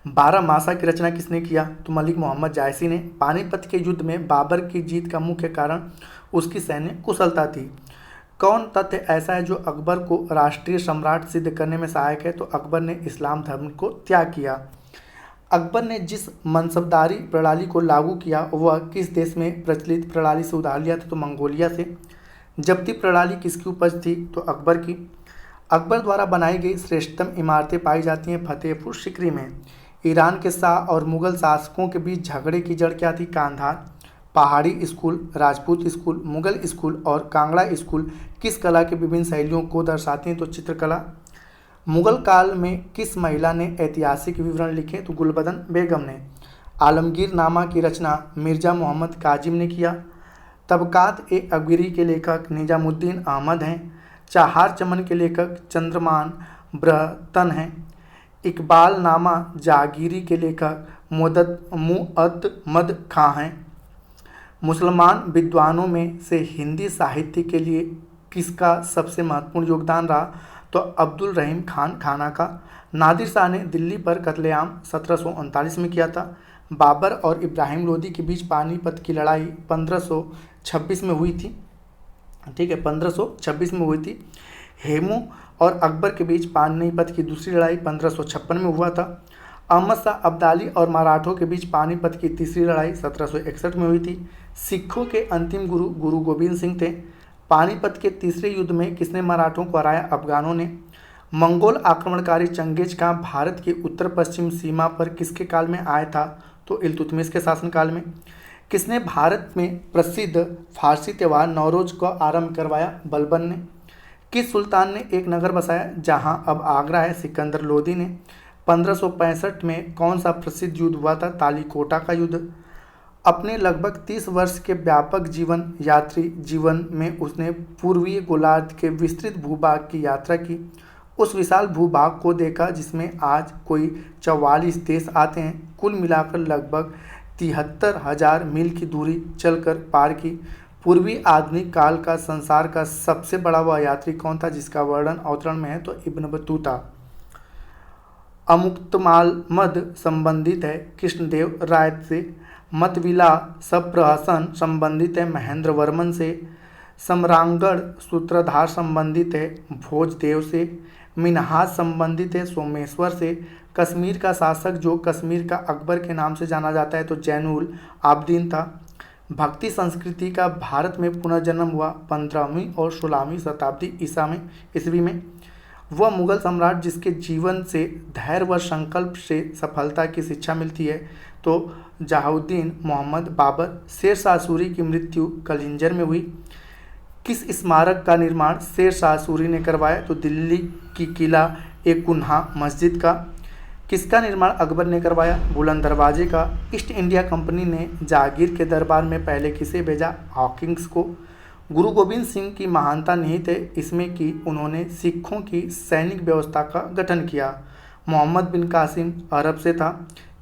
S1: 12 मासा की रचना किसने किया, तो मलिक मोहम्मद जायसी ने। पानीपत के युद्ध में बाबर की जीत का मुख्य कारण उसकी सैन्य कुशलता थी। कौन तथ्य ऐसा है जो अकबर को राष्ट्रीय सम्राट सिद्ध करने में सहायक है, तो अकबर ने इस्लाम धर्म को त्याग किया। अकबर ने जिस मनसबदारी प्रणाली को लागू किया वह किस देश में प्रचलित प्रणाली से उधार लिया था, तो मंगोलिया से। जब्ती प्रणाली किसकी उपज थी, तो अकबर की। अकबर द्वारा बनाई गई श्रेष्ठतम इमारतें पाई जाती हैं फतेहपुर सीकरी में। ईरान के शाह और मुगल शासकों के बीच झगड़े की जड़ क्या थी, कांधार। पहाड़ी school, Rajput school, Mughal school और कांगड़ा स्कूल किस कला के विभिन्न शैलियों को दर्शाते हैं, तो चित्रकला। मुगल काल में किस महिला ने ऐतिहासिक विवरण लिखे, तो गुलबदन बेगम ने। आलमगीर नामा की रचना मिर्जा मोहम्मद काजिम ने किया। तबकात ए अकबरी के लेखक निजामुद्दीन अहमद हैं। चाहार चमन के लेखक चंद्रमान ब्रहतन हैं। इकबाल नामा जहांगीरी के लेखक मुअत्तमद खां हैं। मुसलमान विद्वानों में से हिंदी साहित्य के लिए किसका सबसे महत्वपूर्ण योगदान रहा, तो अब्दुल रहीम खान खाना का। नादिर शाह ने दिल्ली पर कत्लेआम 1739 में किया था। बाबर और इब्राहिम लोदी के बीच पानीपत की लड़ाई 1526 में हुई थी, ठीक है, 1526 में हुई थी। हेमू और अकबर के बीच पानीपत की दूसरी लड़ाई 1556 में हुआ था। अहमद शाह अब्दाली और मराठों के बीच पानीपत की तीसरी लड़ाई 1761 में हुई थी। सिखों के अंतिम गुरु गुरु गोबिंद सिंह थे। पानीपत के तीसरे युद्ध में किसने मराठों को हराया, अफगानों ने। मंगोल आक्रमणकारी चंगेज खां भारत की उत्तर पश्चिम सीमा पर किसके काल में आया था, तो इल्तुतमिश के शासनकाल में। किसने भारत में प्रसिद्ध फारसी त्यौहार नौरोज का आरंभ करवाया, बलबन ने। किस सुल्तान ने एक नगर बसाया जहां अब आगरा है, सिकंदर लोदी ने। 1565 में कौन सा प्रसिद्ध युद्ध हुआ था, तालीकोटा का युद्ध। अपने लगभग 30 वर्ष के व्यापक यात्री जीवन में उसने पूर्वीय गोलार्ध के विस्तृत भूभाग की यात्रा की। उस विशाल भूभाग को देखा जिसमें आज कोई 44 देश आते हैं। कुल मिलाकर लगभग 73,000 मील की दूरी चलकर पार की। पूर्वी आधुनिक काल का संसार का सबसे बड़ा वह यात्री कौन था जिसका वर्णन अवतरण में है? तो इब्न बतूता। अमुक्तमाल मद संबंधित है कृष्णदेव राय से। मतविला सप्रहसन संबंधित है महेंद्र वर्मन से। सम्रांगण सूत्रधार संबंधित है भोजदेव से। मिन्हाज संबंधित है सोमेश्वर से। कश्मीर का शासक जो कश्मीर का अकबर के नाम से जाना जाता है तो जैनुल आबदीन था। भक्ति संस्कृति का भारत में पुनर्जन्म हुआ 15वीं और 16वीं शताब्दी ईस्वी में। वह मुगल सम्राट जिसके जीवन से धैर्य व संकल्प से सफलता की शिक्षा मिलती है तो जहाउद्दीन मोहम्मद बाबर। शेर शाह सूरी की मृत्यु कलिंजर में हुई। किस स्मारक का निर्माण शेर शाह सूरी ने करवाया? तो दिल्ली की किला ए कुन्हा मस्जिद का। किसका निर्माण अकबर ने करवाया? बुलंद दरवाजे का। ईस्ट इंडिया कंपनी ने जहांगीर के दरबार में पहले किसे भेजा? हॉकिंस को। गुरु गोविंद सिंह की महानता निहित है इसमें कि उन्होंने सिखों की सैनिक व्यवस्था का गठन किया। मोहम्मद बिन कासिम अरब से था।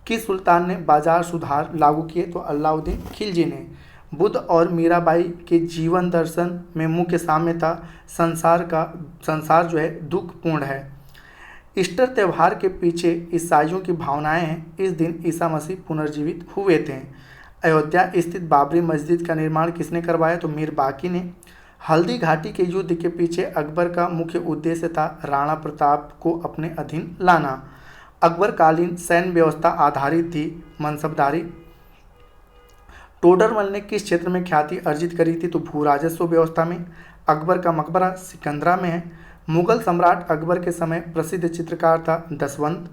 S1: किस सुल्तान ने बाजार सुधार लागू किए? तो अलाउद्दीन खिलजी ने। बुद्ध और मीराबाई के जीवन दर्शन में मुख्य साम्य था संसार जो है दुखपूर्ण है। ईस्टर त्यौहार के पीछे ईसाइयों की भावनाएं हैं। इस दिन ईसा मसीह पुनर्जीवित हुए थे। अयोध्या स्थित बाबरी मस्जिद का निर्माण किसने करवाया? तो मीर बाकी ने। हल्दी घाटी के युद्ध के पीछे अकबर का मुख्य उद्देश्य था राणा प्रताप को अपने अधीन लाना। अकबरकालीन सैन्य व्यवस्था आधारित थी मनसबदारी। टोडरमल ने किस क्षेत्र में ख्याति अर्जित करी थी? तो भू राजस्व व्यवस्था में। अकबर का मकबरा सिकंदरा में है। मुगल सम्राट अकबर के समय प्रसिद्ध चित्रकार था दसवंत।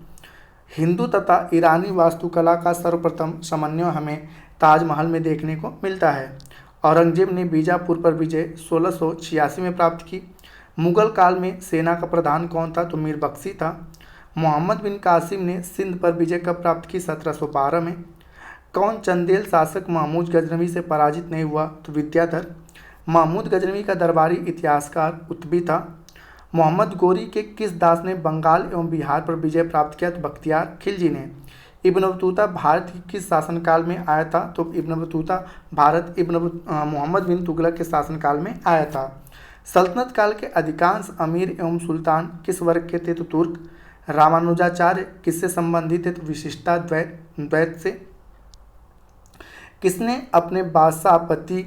S1: हिंदू तथा ईरानी वास्तुकला का सर्वप्रथम समन्वय हमें ताजमहल में देखने को मिलता है। औरंगजेब ने बीजापुर पर विजय 1686 में प्राप्त की। मुगल काल में सेना का प्रधान कौन था? तो मीर बख्शी था। मोहम्मद बिन कासिम ने सिंध पर विजय कब प्राप्त की? 1712 में। कौन चंदेल शासक महमूद गजनवी से पराजित नहीं हुआ? तो विद्याधर। महमूद गजनवी का दरबारी इतिहासकार उत्बी था। मोहम्मद गोरी के किस दास ने बंगाल एवं बिहार पर विजय प्राप्त किया? तो बख्तियार खिलजी ने। इब्न बतूता भारत के किस शासनकाल में आया था? तो इब्न बतूता भारत मोहम्मद बिन तुगलक के शासनकाल में आया था। सल्तनत काल के अधिकांश अमीर एवं सुल्तान किस वर्ग के थे? तो तुर्क। रामानुजाचार्य किससे संबंधित थे? तो विशिष्टा द्वैत से। किसने अपने बादशाह पति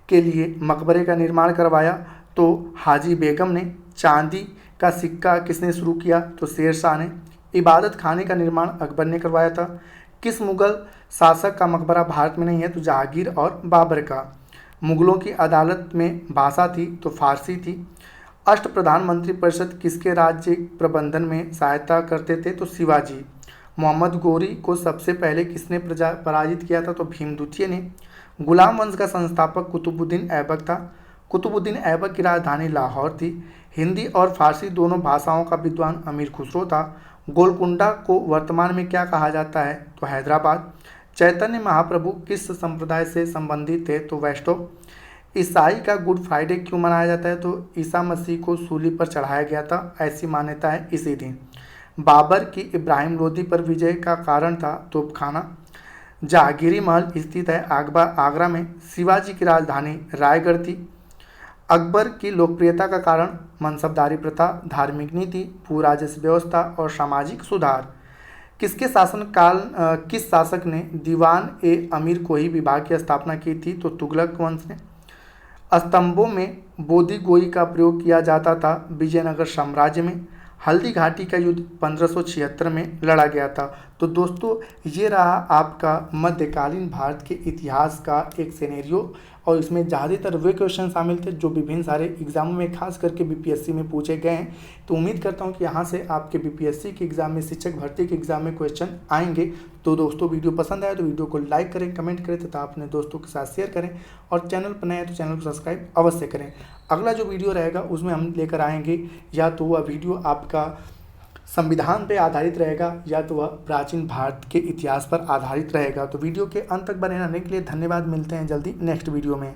S1: के लिए मकबरे का निर्माण करवाया? तो हाजी बेगम ने। चांदी का सिक्का किसने शुरू किया? तो शेर शाह ने। इबादत खाने का निर्माण अकबर ने करवाया था। किस मुगल शासक का मकबरा भारत में नहीं है? तो जहांगीर और बाबर का। मुगलों की अदालत में भाषा थी तो फारसी थी। अष्ट प्रधानमंत्री परिषद किसके राज्य प्रबंधन में सहायता करते थे? तो शिवाजी। मोहम्मद गोरी को सबसे पहले किसने पराजित किया था? तो भीम द्वितीय ने। गुलाम वंश का संस्थापक कुतुबुद्दीन ऐबक था। कुतुबुद्दीन ऐबक की राजधानी लाहौर थी। हिंदी और फारसी दोनों भाषाओं का विद्वान अमीर खुसरो था। गोलकुंडा को वर्तमान में क्या कहा जाता है? तो हैदराबाद। चैतन्य महाप्रभु किस संप्रदाय से संबंधित थे? तो वैष्णव। ईसाई का गुड फ्राइडे क्यों मनाया जाता है? तो ईसा मसीह को सूली पर चढ़ाया गया था ऐसी मान्यता है इसी दिन। बाबर की इब्राहिम लोदी पर विजय का कारण था तोपखाना। जहांगीरी महल स्थित है आगरा में। शिवाजी की राजधानी रायगढ़ थी। अकबर की लोकप्रियता का कारण मनसबदारी प्रथा, धार्मिक नीति, भू राजस्व व्यवस्था और सामाजिक सुधार। किस शासक ने दीवान ए अमीर कोई विभाग की स्थापना की थी? तो तुगलक वंश ने। स्तंभों में बोधि गोई का प्रयोग किया जाता था विजयनगर साम्राज्य में। हल्दी घाटी का युद्ध 1576 में लड़ा गया था। तो दोस्तों ये रहा आपका मध्यकालीन भारत के इतिहास का एक सिनेरियो और इसमें ज़्यादातर वे क्वेश्चन शामिल थे जो विभिन्न सारे एग्जामों में खास करके बीपीएससी में पूछे गए हैं। तो उम्मीद करता हूँ कि यहाँ से आपके बीपीएससी के एग्ज़ाम में, शिक्षक भर्ती के एग्ज़ाम में क्वेश्चन आएंगे। तो दोस्तों वीडियो पसंद आया तो वीडियो को लाइक करें, कमेंट करें तथा अपने दोस्तों के साथ शेयर करें और चैनल पर नए हैं तो चैनल को सब्सक्राइब अवश्य करें। अगला जो वीडियो रहेगा उसमें हम लेकर आएंगे या तो वह वीडियो आपका संविधान पे आधारित रहेगा या तो वह प्राचीन भारत के इतिहास पर आधारित रहेगा। तो वीडियो के अंत तक बने रहने के लिए धन्यवाद। मिलते हैं जल्दी नेक्स्ट वीडियो में।